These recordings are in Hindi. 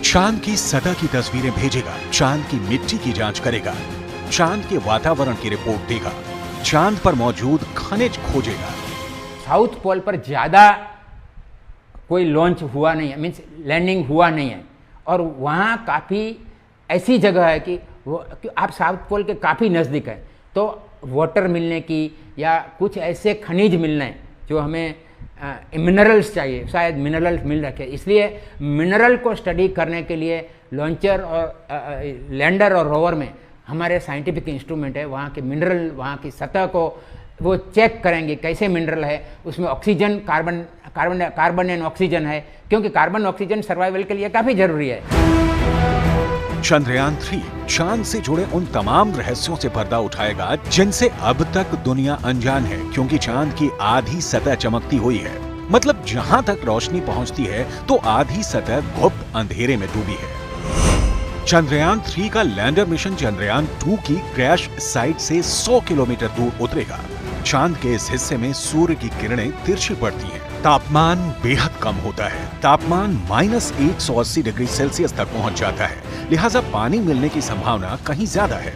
चांद की सतह की तस्वीरें भेजेगा, चांद की मिट्टी की जांच करेगा, चांद के वातावरण की रिपोर्ट देगा, चांद पर मौजूद खनिज खोजेगा। साउथ पोल पर ज़्यादा कोई लॉन्च हुआ नहीं है, मीन्स लैंडिंग हुआ नहीं है, और वहाँ काफ़ी ऐसी जगह है कि आप साउथ पोल के काफ़ी नज़दीक हैं, तो वाटर मिलने की या कुछ ऐसे खनिज मिलने जो हमें मिनरल्स चाहिए, शायद मिनरल्स मिल रखे, इसलिए मिनरल को स्टडी करने के लिए लॉन्चर और लैंडर और रोवर में हमारे साइंटिफिक इंस्ट्रूमेंट है, वहाँ के मिनरल, वहाँ की सतह को वो चेक करेंगे कैसे मिनरल है, उसमें ऑक्सीजन, कार्बन एंड ऑक्सीजन है, क्योंकि कार्बन ऑक्सीजन सर्वाइवल के लिए काफ़ी ज़रूरी है। चंद्रयान 3 चांद से जुड़े उन तमाम रहस्यों से पर्दा उठाएगा जिनसे अब तक दुनिया अनजान है, क्योंकि चांद की आधी सतह चमकती हुई है। मतलब जहां तक रोशनी पहुंचती है तो आधी सतह गुप्त अंधेरे में डूबी है। चंद्रयान 3 का लैंडर मिशन चंद्रयान 2 की क्रैश साइट से 100 किलोमीटर दूर उतरेगा। चांद के इस हिस्से में सूर्य की किरणें तिरछी पड़ती हैं, तापमान बेहद कम होता है, तापमान -180 डिग्री सेल्सियस तक पहुंच जाता है, लिहाजा पानी मिलने की संभावना कहीं ज्यादा है।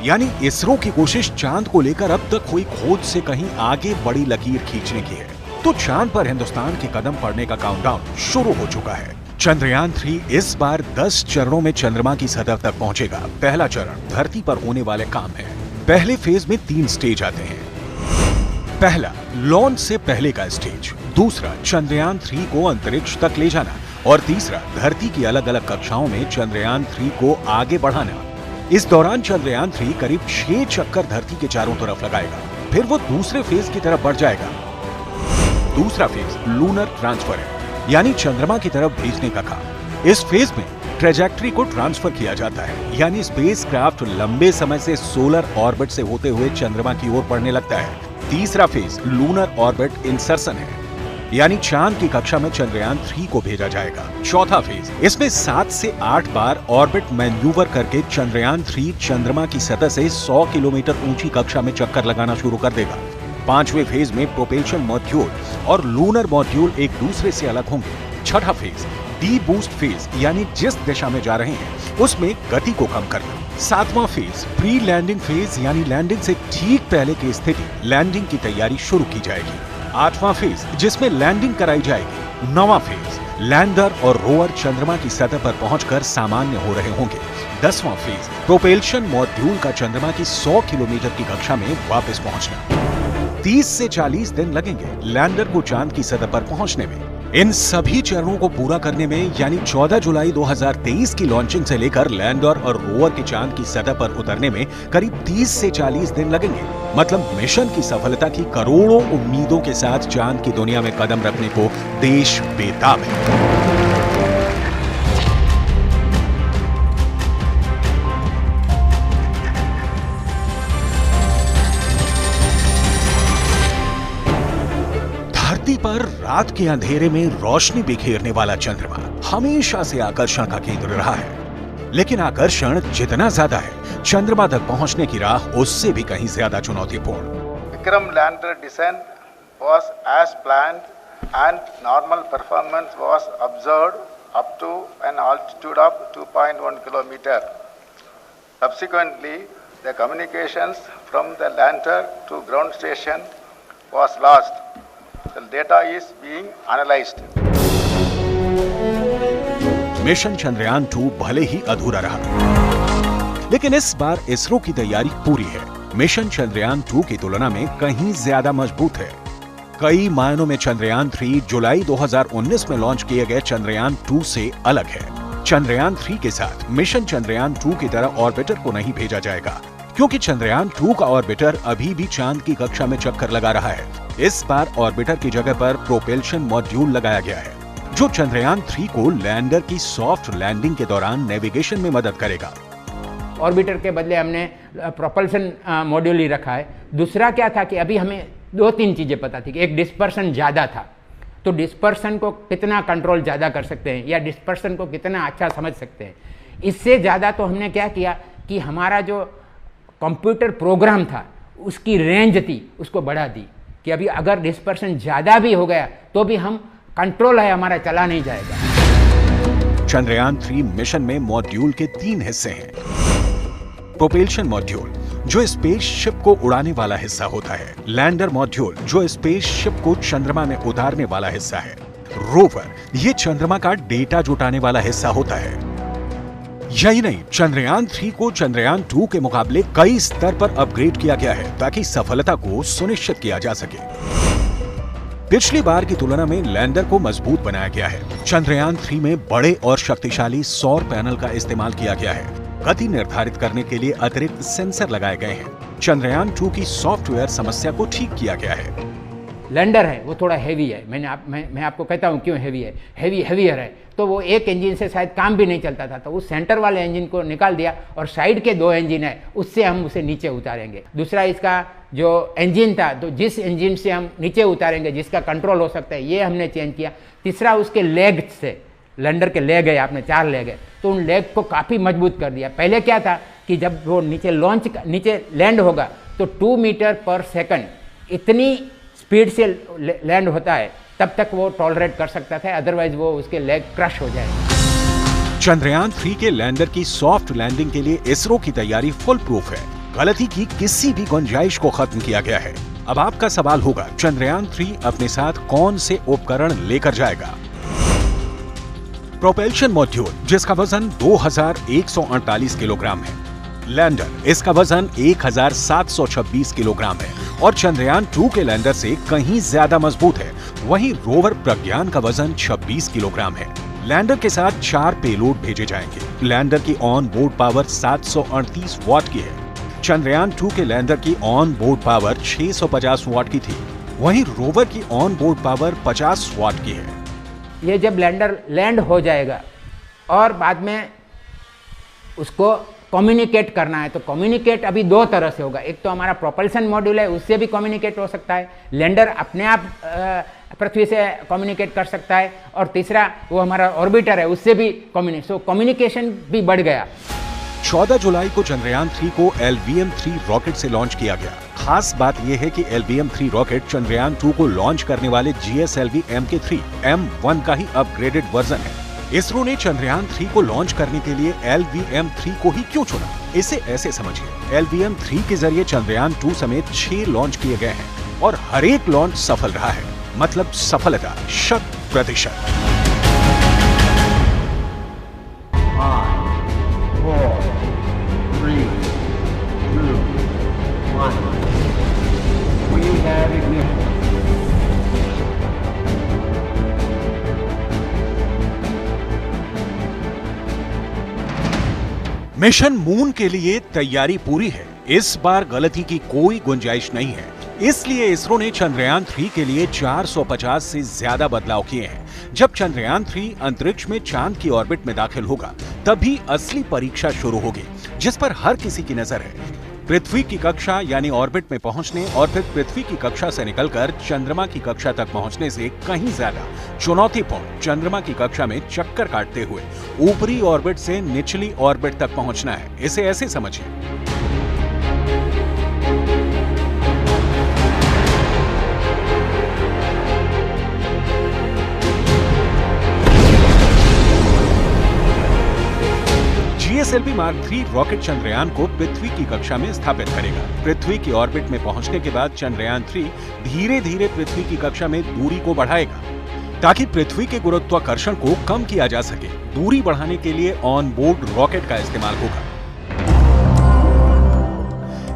यानी इसरो की कोशिश चांद को लेकर अब तक हुई खोज से कहीं आगे बड़ी लकीर खींचने की है। तो चांद पर हिंदुस्तान के कदम पड़ने का काउंटडाउन शुरू हो चुका है। चंद्रयान 3 इस बार 10 चरणों में चंद्रमा की सतह तक पहुंचेगा। पहला चरण धरती पर होने वाले काम है। पहले फेज में 3 स्टेज आते हैं। पहला, लॉन्च से पहले का स्टेज। दूसरा, चंद्रयान 3 को अंतरिक्ष तक ले जाना, और तीसरा, धरती की अलग अलग कक्षाओं में चंद्रयान 3 को आगे बढ़ाना। इस दौरान चंद्रयान 3 करीब 6 चक्कर धरती के चारों तरफ लगाएगा, फिर वो दूसरे फेज की तरफ बढ़ जाएगा। दूसरा फेज लूनर ट्रांसफर है, यानी चंद्रमा की तरफ भेजने का काम। इस फेज में ट्रेजेक्टरी को ट्रांसफर किया जाता है, यानी स्पेसक्राफ्ट लंबे समय से सोलर ऑर्बिट से होते हुए चंद्रमा की ओर बढ़ने लगता है। तीसरा फेज लूनर ऑर्बिट इंसर्शन है, यानी चांद की कक्षा में चंद्रयान 3 को भेजा जाएगा। चौथा फेज, इसमें 7 से 8 बार ऑर्बिट मैन्यूवर करके चंद्रयान 3 चंद्रमा की सतह से 100 किलोमीटर ऊंची कक्षा में चक्कर लगाना शुरू कर देगा। पांचवें फेज में प्रोपेल्शन मॉड्यूल और लूनर मॉड्यूल एक दूसरे से अलग होंगे। छठा फेज डी बूस्ट फेज, यानी जिस दिशा में जा रहे हैं उसमें गति को कम करना। सातवां फेज प्री लैंडिंग फेज, यानी लैंडिंग से ठीक पहले की स्थिति, लैंडिंग की तैयारी शुरू की जाएगी। आठवां फेज, जिसमें लैंडिंग कराई जाएगी। नौवां फेज, लैंडर और रोवर चंद्रमा की सतह पर पहुंचकर सामान्य हो रहे होंगे। 10वां फेज, प्रोपेल्शन मॉड्यूल का चंद्रमा की 100 किलोमीटर की कक्षा में वापस पहुंचना। 30 से 40 दिन लगेंगे लैंडर को चांद की सतह पर पहुंचने में। इन सभी चरणों को पूरा करने में, यानी 14 जुलाई 2023 की लॉन्चिंग से लेकर लैंडर और रोवर के चांद की सतह पर उतरने में करीब 30 से 40 दिन लगेंगे। मतलब मिशन की सफलता की करोड़ों उम्मीदों के साथ चांद की दुनिया में कदम रखने को देश बेताब है। धरती पर रात के अंधेरे में रोशनी बिखेरने वाला चंद्रमा हमेशा से आकर्षण का केंद्र रहा है, लेकिन आकर्षण जितना ज्यादा है, चंद्रमा तक पहुंचने की राह उससे भी कहीं ज्यादा चुनौतीपूर्ण। Vikram lander descent was as planned and normal performance was observed up to an altitude of 2.1 kilometer. Subsequently, the communications from the lander to ground station was lost. The data is being analyzed. Mission Chandrayaan 2 भले ही अधूरा रहा, लेकिन इस बार इसरो की तैयारी पूरी है। मिशन चंद्रयान 2 की तुलना में कहीं ज्यादा मजबूत है। कई मायनों में चंद्रयान 3 जुलाई 2019 में लॉन्च किए गए चंद्रयान 2 से अलग है। चंद्रयान 3 के साथ मिशन चंद्रयान 2 की तरह ऑर्बिटर को नहीं भेजा जाएगा, क्योंकि चंद्रयान 2 का ऑर्बिटर अभी भी चांद की कक्षा में चक्कर लगा रहा है। इस बार ऑर्बिटर की जगह पर प्रोपेल्शन मॉड्यूल लगाया गया है, जो चंद्रयान 3 को लैंडर की सॉफ्ट लैंडिंग के दौरान नेविगेशन में मदद करेगा। ऑर्बिटर के बदले हमने प्रोपल्शन मॉड्यूल ही रखा है। दूसरा क्या था कि अभी हमें 2-3 चीज़ें पता थी कि एक डिस्पर्सन ज़्यादा था, तो डिस्पर्सन को कितना कंट्रोल ज़्यादा कर सकते हैं या डिस्पर्सन को कितना अच्छा समझ सकते हैं। इससे ज़्यादा तो हमने क्या किया कि हमारा जो कंप्यूटर प्रोग्राम था उसकी रेंज थी उसको बढ़ा दी, कि अभी अगर डिस्पर्सन ज़्यादा भी हो गया तो भी हम कंट्रोल है हमारा, चला नहीं जाएगा। चंद्रयान 3 मिशन में मॉड्यूल के 3 हिस्से हैं। प्रोपेल्शन मॉड्यूल, जो स्पेसशिप को उड़ाने वाला हिस्सा होता है। लैंडर मॉड्यूल, जो स्पेसशिप को चंद्रमा में उतारने वाला हिस्सा है। रोवर, ये चंद्रमा का डेटा जुटाने वाला हिस्सा होता है। यही नहीं, चंद्रयान 3 को चंद्रयान 2 के मुकाबले कई स्तर पर अपग्रेड किया गया है ताकि सफलता को सुनिश्चित किया जा सके। पिछली बार की तुलना में लैंडर को मजबूत बनाया गया है। चंद्रयान 3 में बड़े और शक्तिशाली सौर पैनल का इस्तेमाल किया गया है। गति निर्धारित करने के लिए अतिरिक्त सेंसर लगाए गए हैं। चंद्रयान 2 की सॉफ्टवेयर समस्या को ठीक किया गया है। लैंडर है वो थोड़ा हैवी है, मैं आपको कहता हूँ क्यों हैवी है। हैवियर है तो वो एक इंजन से शायद काम भी नहीं चलता था, तो उस सेंटर वाले इंजन को निकाल दिया और साइड के 2 इंजन है उससे हम उसे नीचे उतारेंगे। दूसरा इसका जो इंजन था, तो जिस इंजन से हम नीचे उतारेंगे जिसका कंट्रोल हो सकता है, ये हमने चेंज किया। तीसरा उसके लेग से, लैंडर के लेग है, आपने 4 लेग है, तो उन लेग को काफ़ी मजबूत कर दिया। पहले क्या था कि जब वो नीचे लैंड होगा तो 2 मीटर पर सेकंड इतनी स्पीड से लैंड होता है, तब तक वो टॉलरेट कर सकता था, अदरवाइज वो उसके लेग क्रश हो जाएंगे। चंद्रयान 3 के लैंडर की सॉफ्ट लैंडिंग के लिए इसरो की तैयारी फुल प्रूफ है। गलती की किसी भी गुंजाइश को खत्म किया गया है। अब आपका सवाल होगा, चंद्रयान 3 अपने साथ कौन से उपकरण लेकर जाएगा? प्रोपेल्शन मॉड्यूल, जिसका वजन 2148 किलोग्राम है। लैंडर, इसका वजन 1726 किलोग्राम है और चंद्रयान 2 के लैंडर से कहीं ज्यादा मजबूत है। वहीं रोवर प्रज्ञान का वजन 26 किलोग्राम है। लैंडर के साथ 4 पेलोड भेजे जाएंगे। लैंडर की ऑन बोर्ड पावर 738 वॉट की है। चंद्रयान 2 के लैंडर की ऑन बोर्ड पावर 650 वॉट की थी, वहीं रोवर की ऑन बोर्ड पावर 50 वॉट की है। ये जब लैंडर लैंड हो जाएगा और बाद में उसको कम्युनिकेट करना है, तो कम्युनिकेट अभी 2 तरह से होगा। एक तो हमारा प्रोपल्शन मॉड्यूल है, उससे भी कम्युनिकेट हो सकता है। लैंडर अपने आप पृथ्वी से कम्युनिकेट कर सकता है, और तीसरा वो हमारा ऑर्बिटर है, उससे भी कम्युनिकेशन भी बढ़ गया। 14 जुलाई को चंद्रयान 3 को LVM-3 रॉकेट से लॉन्च किया गया। खास बात यह है कि LVM-3 रॉकेट चंद्रयान 2 को लॉन्च करने वाले GSLV MK3 M1 का ही अपग्रेडेड वर्जन है। इसरो ने चंद्रयान 3 को लॉन्च करने के लिए LVM-3 को ही क्यों चुना? इसे ऐसे समझिए, LVM-3 के जरिए चंद्रयान 2 समेत 6 लॉन्च किए गए हैं और हर एक लॉन्च सफल रहा है। मतलब सफलता 100%। 5, 4, 3, 2, 1. We have ignition. Mission moon के लिए तैयारी पूरी है। इस बार गलती की कोई गुंजाइश नहीं है। इसलिए इसरो ने चंद्रयान 3 के लिए 450 से ज्यादा बदलाव किए हैं। जब चंद्रयान 3 अंतरिक्ष में चांद की ऑर्बिट में दाखिल होगा, तभी असली परीक्षा शुरू होगी, जिस पर हर किसी की नजर है। पृथ्वी की कक्षा यानी ऑर्बिट में पहुंचने और फिर पृथ्वी की कक्षा से निकलकर चंद्रमा की कक्षा तक पहुंचने से कहीं ज्यादा चुनौतीपूर्ण चंद्रमा की कक्षा में चक्कर काटते हुए ऊपरी ऑर्बिट से निचली ऑर्बिट तक पहुंचना है। इसे ऐसे समझिए, GSLV Mark 3 रॉकेट चंद्रयान को पृथ्वी की कक्षा में स्थापित करेगा। पृथ्वी की ऑर्बिट में पहुंचने के बाद चंद्रयान 3 धीरे धीरे पृथ्वी की कक्षा में दूरी को बढ़ाएगा ताकि पृथ्वी के गुरुत्वाकर्षण को कम किया जा सके। दूरी बढ़ाने के लिए ऑन बोर्ड रॉकेट का इस्तेमाल होगा।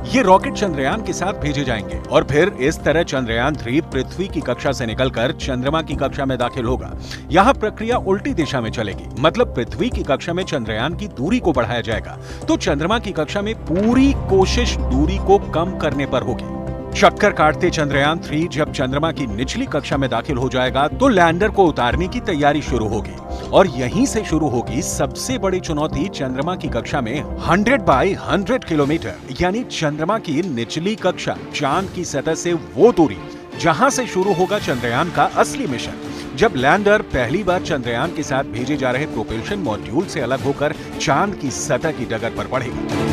ये रॉकेट चंद्रयान के साथ भेजे जाएंगे और फिर इस तरह चंद्रयान 3 पृथ्वी की कक्षा से निकलकर चंद्रमा की कक्षा में दाखिल होगा। यहाँ प्रक्रिया उल्टी दिशा में चलेगी, मतलब पृथ्वी की कक्षा में चंद्रयान की दूरी को बढ़ाया जाएगा तो चंद्रमा की कक्षा में पूरी कोशिश दूरी को कम करने पर होगी। चक्कर काटते चंद्रयान 3 जब चंद्रमा की निचली कक्षा में दाखिल हो जाएगा तो लैंडर को उतारने की तैयारी शुरू होगी और यहीं से शुरू होगी सबसे बड़ी चुनौती चंद्रमा की कक्षा में 100 बाय 100 किलोमीटर यानी चंद्रमा की निचली कक्षा, चांद की सतह से वो दूरी जहां से शुरू होगा चंद्रयान का असली मिशन। जब लैंडर पहली बार चंद्रयान के साथ भेजे जा रहे प्रोपेल्शन मॉड्यूल से अलग होकर चांद की सतह की डगर पर बढ़ेगा।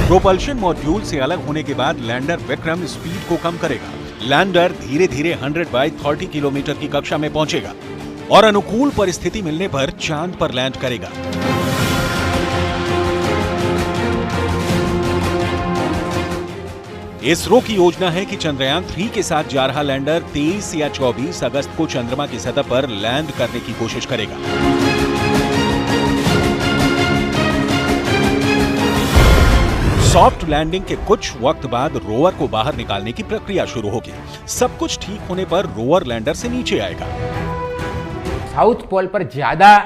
प्रोपल्शन मॉड्यूल से अलग होने के बाद लैंडर विक्रम स्पीड को कम करेगा लैंडर धीरे धीरे 100/30 किलोमीटर की कक्षा में पहुंचेगा और अनुकूल परिस्थिति मिलने पर चांद पर लैंड करेगा। इसरो की योजना है कि चंद्रयान 3 के साथ जा रहा लैंडर 23 या 24 अगस्त को चंद्रमा की सतह पर लैंड करने की कोशिश करेगा। सॉफ्ट लैंडिंग के कुछ वक्त बाद रोवर को बाहर निकालने की प्रक्रिया शुरू होगी। सब कुछ ठीक होने पर रोवर लैंडर से नीचे आएगा। साउथ पोल पर ज़्यादा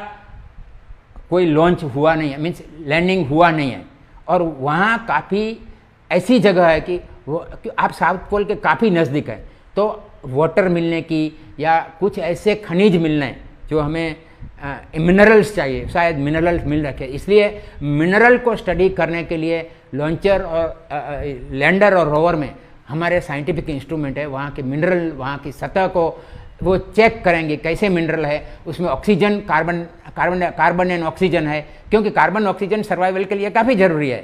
कोई लॉन्च हुआ नहीं है, मीन्स लैंडिंग हुआ नहीं है, और वहाँ काफ़ी ऐसी जगह है कि आप साउथ पोल के काफ़ी नज़दीक है, तो वाटर मिलने की या कुछ ऐसे खनिज मिलने जो हमें मिनरल्स चाहिए, शायद मिनरल्स मिल रखे, इसलिए मिनरल को स्टडी करने के लिए लॉन्चर और लैंडर और रोवर में हमारे साइंटिफिक इंस्ट्रूमेंट है। वहाँ के मिनरल, वहाँ की सतह को वो चेक करेंगे कैसे मिनरल है, उसमें ऑक्सीजन, कार्बन एंड ऑक्सीजन है, क्योंकि कार्बन ऑक्सीजन सर्वाइवल के लिए काफ़ी ज़रूरी है।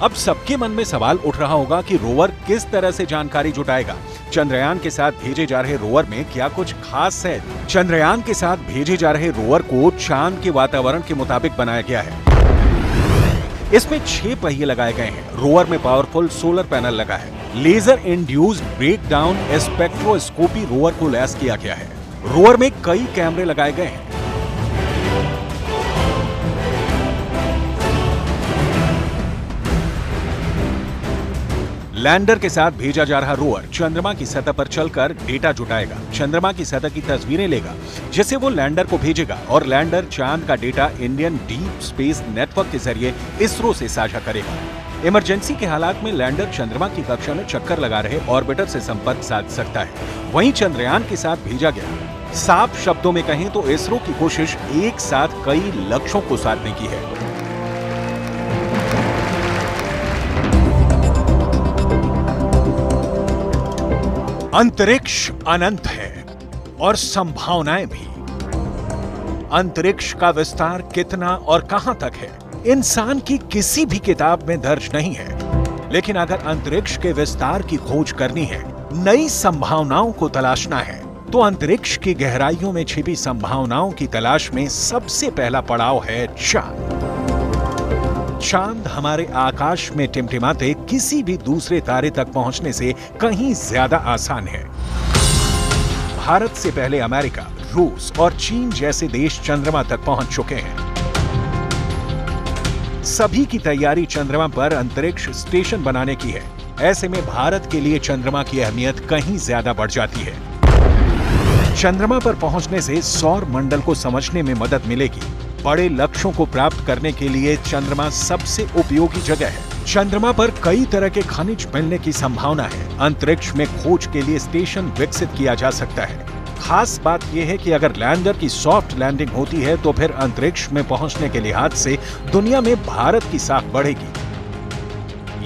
अब सबके मन में सवाल उठ रहा होगा कि रोवर किस तरह से जानकारी जुटाएगा। चंद्रयान के साथ भेजे जा रहे रोवर में क्या कुछ खास है? चंद्रयान के साथ भेजे जा रहे रोवर को चांद के वातावरण के मुताबिक बनाया गया है। इसमें 6 पहिए लगाए गए हैं। रोवर में पावरफुल सोलर पैनल लगा है। Laser induced breakdown spectroscopy rover को लैस किया गया है। रोवर में कई कैमरे लगाए गए हैं। लैंडर के साथ भेजा जा रहा रोवर चंद्रमा की सतह पर चलकर डेटा जुटाएगा, चंद्रमा की सतह की तस्वीरें लेगा, जिसे वो लैंडर को भेजेगा, और लैंडर चांद का data Indian deep space network के जरिए इसरो से साझा करेगा। इमरजेंसी के हालात में लैंडर चंद्रमा की कक्षा में चक्कर लगा रहे ऑर्बिटर से संपर्क साध सकता है। वहीं चंद्रयान के साथ भेजा गया, साफ शब्दों में कहें तो इसरो की कोशिश एक साथ कई लक्ष्यों को साधने की है। अंतरिक्ष अनंत है और संभावनाएं भी। अंतरिक्ष का विस्तार कितना और कहां तक है, इंसान की किसी भी किताब में दर्ज नहीं है। लेकिन अगर अंतरिक्ष के विस्तार की खोज करनी है, नई संभावनाओं को तलाशना है, तो अंतरिक्ष की गहराइयों में छिपी संभावनाओं की तलाश में सबसे पहला पड़ाव है चांद। चांद हमारे आकाश में टिमटिमाते किसी भी दूसरे तारे तक पहुंचने से कहीं ज्यादा आसान है। भारत से पहले अमेरिका, रूस और चीन जैसे देश चंद्रमा तक पहुंच चुके हैं। सभी की तैयारी चंद्रमा पर अंतरिक्ष स्टेशन बनाने की है। ऐसे में भारत के लिए चंद्रमा की अहमियत कहीं ज्यादा बढ़ जाती है। चंद्रमा पर पहुंचने से सौर मंडल को समझने में मदद मिलेगी। बड़े लक्ष्यों को प्राप्त करने के लिए चंद्रमा सबसे उपयोगी जगह है। चंद्रमा पर कई तरह के खनिज मिलने की संभावना है। अंतरिक्ष में खोज के लिए स्टेशन विकसित किया जा सकता है। खास बात यह है कि अगर लैंडर की सॉफ्ट लैंडिंग होती है तो फिर अंतरिक्ष में पहुंचने के लिहाज से दुनिया में भारत की साख बढ़ेगी।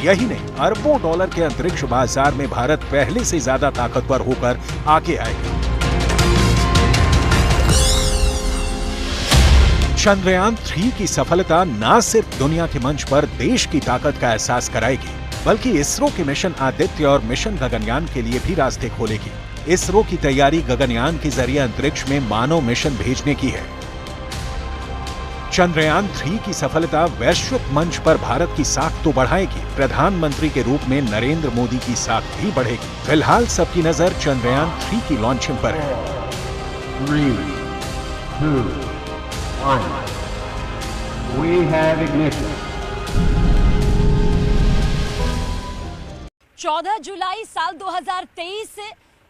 यही नहीं, अरबों डॉलर के अंतरिक्ष बाजार में भारत पहले से ज्यादा ताकतवर होकर आगे आएगा। चंद्रयान 3 की सफलता न सिर्फ दुनिया के मंच पर देश की ताकत का एहसास कराएगी, बल्कि इसरो के मिशन आदित्य और मिशन गगनयान के लिए भी रास्ते खोलेगी। इसरो की तैयारी गगनयान के जरिए अंतरिक्ष में मानव मिशन भेजने की है। चंद्रयान 3 की सफलता वैश्विक मंच पर भारत की साख तो बढ़ाएगी, प्रधानमंत्री के रूप में नरेंद्र मोदी की साख भी बढ़ेगी। फिलहाल सबकी नजर चंद्रयान 3 की लॉन्चिंग पर है। 3, 2, 1. We have ignition. 14 जुलाई साल 2023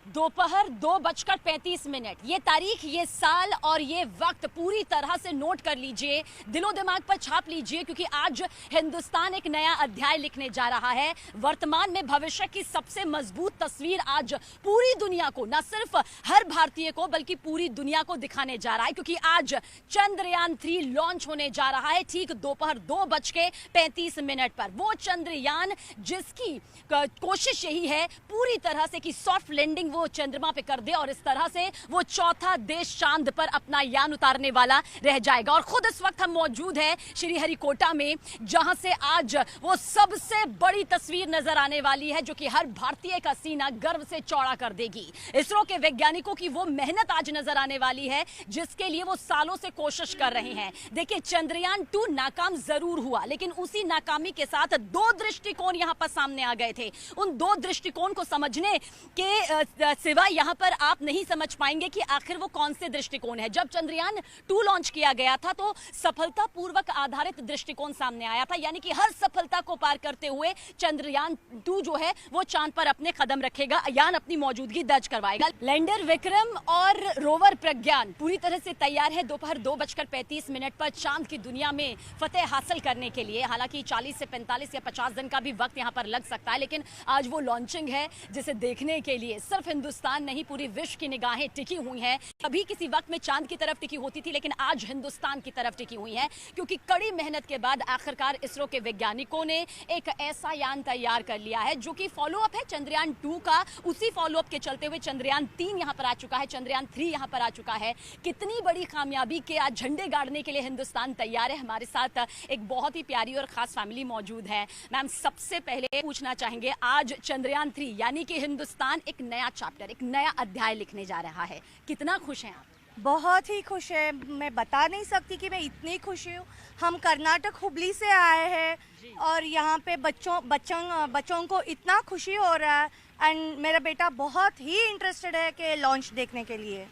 दोपहर 2:35। ये तारीख, ये साल और ये वक्त पूरी तरह से नोट कर लीजिए, दिलो दिमाग पर छाप लीजिए, क्योंकि आज हिंदुस्तान एक नया अध्याय लिखने जा रहा है। वर्तमान में भविष्य की सबसे मजबूत तस्वीर आज पूरी दुनिया को, न सिर्फ हर भारतीय को बल्कि पूरी दुनिया को दिखाने जा रहा है, क्योंकि आज चंद्रयान 3 लॉन्च होने जा रहा है ठीक दोपहर 2:35 पर। वो चंद्रयान जिसकी कोशिश यही है पूरी तरह से कि सॉफ्ट लैंडिंग वो चंद्रमा पे कर दे और इस तरह से वो चौथा देश चांद पर अपना यान उतारने वाला रह जाएगा। और खुद इस वक्त हम मौजूद हैं श्रीहरिकोटा में, जहां से आज वो सबसे बड़ी तस्वीर नजर आने वाली है जो कि हर भारतीय का सीना गर्व से चौड़ा कर देगी। इसरो के वैज्ञानिकों की वो मेहनत आज नजर आने वाली है जिसके लिए वो सालों से कोशिश कर रहे हैं। देखिए, चंद्रयान 2 नाकाम जरूर हुआ, लेकिन उसी नाकामी के साथ 2 दृष्टिकोण यहां पर सामने आ गए थे। उन 2 दृष्टिकोण को समझने के सिवा यहां पर आप नहीं समझ पाएंगे कि आखिर वो कौन से दृष्टिकोण है। जब चंद्रयान 2 लॉन्च किया गया था तो सफलतापूर्वक आधारित दृष्टिकोण सामने आया था, यानी कि हर सफलता को पार करते हुए चंद्रयान 2 जो है वो चांद पर अपने कदम रखेगा, यान अपनी मौजूदगी दर्ज करवाएगा। लैंडर विक्रम और रोवर प्रज्ञान पूरी तरह से तैयार है दोपहर 2:35 पर चांद की दुनिया में फतेह हासिल करने के लिए। हालांकि 40 से 45 या 50 दिन का भी वक्त यहां पर लग सकता है, लेकिन आज वो लॉन्चिंग है जिसे देखने के लिए सिर्फ हिंदुस्तान नहीं पूरी विश्व की निगाहें टिकी हुई हैं। कभी किसी वक्त में चांद की तरफ टिकी होती थी, लेकिन आज हिंदुस्तान की तरफ टिकी हुई है, क्योंकि कड़ी मेहनत के बाद आखिरकार इसरो के वैज्ञानिकों ने एक ऐसा यान तैयार कर लिया है जो कि फॉलोअप है चंद्रयान 2 का। उसी फॉलोअप के चलते हुए चंद्रयान 3 यहां पर आ चुका है, चंद्रयान 3 यहां पर आ चुका है। कितनी बड़ी कामयाबी के आज झंडे गाड़ने के लिए हिंदुस्तान तैयार है। हमारे साथ एक बहुत ही प्यारी और खास फैमिली मौजूद है। मैम, सबसे पहले पूछना चाहेंगे, आज चंद्रयान 3 यानी कि हिंदुस्तान एक नया चैप्टर, एक नया अध्याय लिखने जा रहा है, कितना खुश हैं आप? बहुत ही खुश है, मैं बता नहीं सकती कि मैं इतनी खुश हूँ। हम कर्नाटक हुबली से आए हैं और यहाँ पे बच्चों को इतना खुशी हो रहा है एंड मेरा बेटा बहुत ही इंटरेस्टेड है कि लॉन्च देखने के लिए।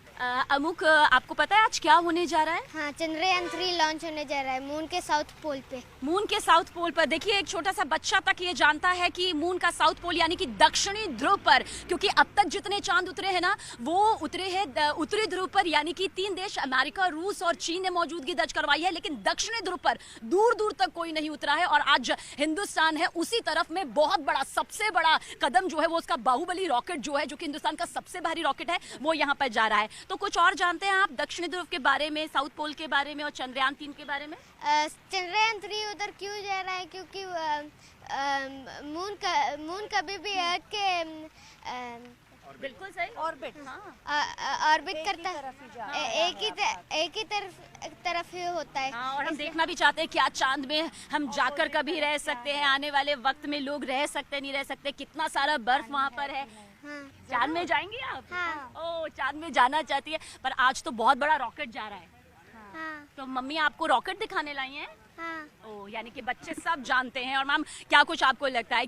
अमुक, आपको पता है आज क्या होने जा रहा है? हाँ, चंद्रयान 3 लॉन्च होने जा रहा है मून के साउथ पोल पे। मून के साउथ पोल पर। देखिए, एक छोटा सा बच्चा तक ये जानता है कि मून का साउथ पोल यानी कि दक्षिणी ध्रुव पर, क्योंकि अब तक जितने चांद उतरे हैं ना वो उतरे हैं उत्तरी ध्रुव पर, यानी कि 3 देश अमेरिका, रूस और चीन ने मौजूदगी दर्ज करवाई है, लेकिन दक्षिणी ध्रुव पर दूर दूर तक कोई नहीं उतरा है। और आज हिंदुस्तान है उसी तरफ में, बहुत बड़ा, सबसे बड़ा कदम जो है वो उसका बाहुबली रॉकेट जो है, जो कि हिंदुस्तान का सबसे भारी रॉकेट है, वो यहाँ पर जा रहा है। तो कुछ और जानते हैं आप दक्षिणी ध्रुव के बारे में, साउथ पोल के बारे में और चंद्रयान 3 के बारे में? चंद्रयान 3 उधर क्यों जा रहा है? क्योंकि मून कभी भी अर्थ के बिल्कुल सही ऑर्बिट, ऑर्बिट करता है, एक ही तरफ ही होता है। हाँ, और हम देखना भी चाहते हैं कि आज चांद में हम जाकर कभी रह सकते हैं, आने वाले वक्त में लोग रह सकते नहीं रह सकते, कितना सारा बर्फ वहाँ पर है। हाँ। चांद में जाएंगी आप? हाँ। ओ, चांद में जाना चाहती है, पर आज तो बहुत बड़ा रॉकेट जा रहा है। हाँ। तो मम्मी आपको रॉकेट दिखाने लाई हैं? हाँ। ओ, यानी कि बच्चे सब जानते हैं। और मैम, क्या कुछ आपको लगता है?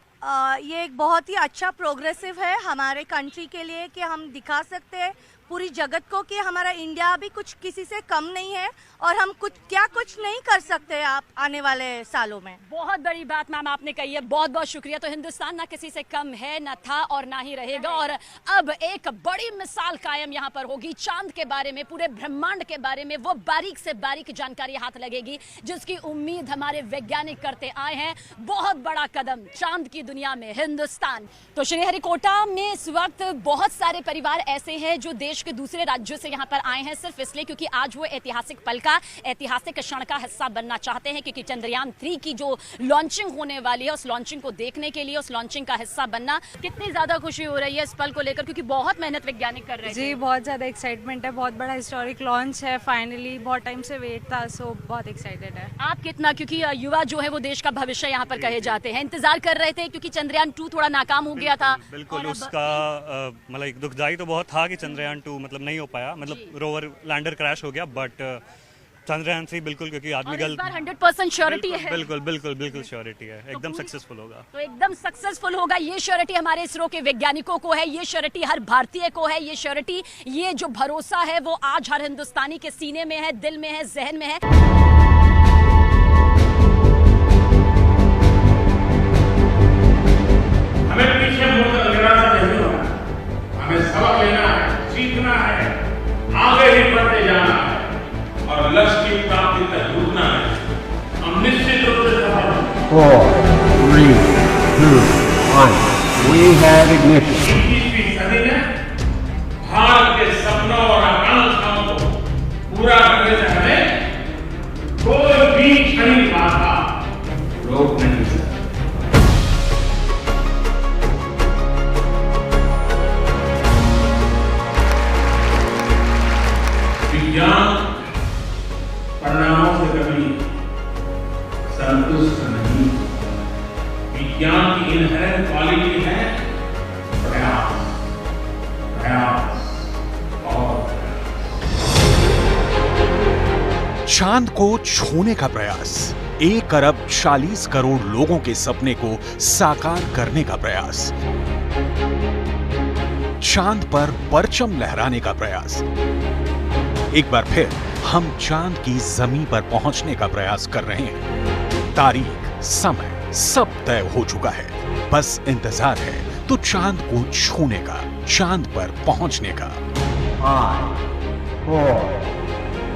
ये एक बहुत ही अच्छा प्रोग्रेसिव है हमारे कंट्री के लिए कि हम दिखा सकते हैं पूरी जगत को कि हमारा इंडिया भी कुछ किसी से कम नहीं है और हम कुछ नहीं कर सकते आप आने वाले सालों में। बहुत बड़ी बात मैम आपने कही है, बहुत बहुत शुक्रिया। तो हिंदुस्तान ना किसी से कम है, ना था और ना ही रहेगा। और अब एक बड़ी मिसाल कायम यहाँ पर होगी चांद के बारे में, पूरे ब्रह्मांड के बारे में वो बारीक से बारीक जानकारी हाथ लगेगी जिसकी उम्मीद हमारे वैज्ञानिक करते आए हैं। बहुत बड़ा कदम चांद की दुनिया में हिंदुस्तान। तो श्रीहरिकोटा में इस वक्त बहुत सारे परिवार ऐसे हैं जो देश के दूसरे राज्यों से यहाँ पर आए हैं सिर्फ इसलिए क्योंकि आज वो ऐतिहासिक पल का, ऐतिहासिक क्षण का हिस्सा बनना चाहते हैं, क्योंकि चंद्रयान 3 की जो लॉन्चिंग होने वाली है उस लॉन्चिंग को देखने के लिए, उस लॉन्चिंग का हिस्सा बनना। कितनी ज्यादा खुशी हो रही है इस पल को लेकर, क्योंकि बहुत मेहनत वैज्ञानिक कर रहे हैं। जी, बहुत ज्यादा एक्साइटमेंट है, बहुत बड़ा हिस्टोरिक लॉन्च है, फाइनली बहुत टाइम से वेट था, सो बहुत एक्साइटेड है। आप कितना, क्योंकि युवा जो है वो देश का भविष्य यहाँ पर कहे जाते हैं, इंतजार कर रहे थे क्योंकि चंद्रयान 2 थोड़ा नाकाम हो गया था। बिल्कुल, उसका मतलब एक दुखदाई तो बहुत था कि चंद्रयान 2 मतलब नहीं हो पाया, मतलब रोवर लैंडर क्रैश हो गया, बट चंद्रयान 3 बिल्कुल, क्योंकि आदमी गलत 100% श्योरिटी है। बिल्कुल श्योरिटी है, एकदम सक्सेसफुल होगा। तो एकदम सक्सेसफुल होगा, ये श्योरिटी हमारे इसरो के वैज्ञानिकों को है, ये श्योरिटी हर भारतीय को है, ये श्योरिटी, ये जो भरोसा है वो आज हर हिंदुस्तानी के सीने में है, दिल में है, जहन में है। हमें पीछे मुड़कर निराशा नहीं होना, हमें सबक लेना है, सीखना है, आगे ही बढ़ते जाना है और लक्ष्य की प्राप्ति तक रुकना है। हम निश्चित रूप से सफल होंगे। 4, 3, 2, 1. We have ignition. 21वीं सदी में भारत के सपनों और आकांक्षाओं को पूरा करने से हमें कोई भी क्षणिक बाधा रोक नहीं सकता। विज्ञान की इनहेरेंट क्वालिटी है प्रयास, प्रयास और चांद को छूने का प्रयास, 1 अरब 40 करोड़ लोगों के सपने को साकार करने का प्रयास, चांद पर परचम लहराने का प्रयास। एक बार फिर हम चांद की जमीन पर पहुंचने का प्रयास कर रहे हैं। तारीख, समय सब तय हो चुका है, बस इंतजार है तो चांद को छूने का, चांद पर पहुंचने का। 5, 4,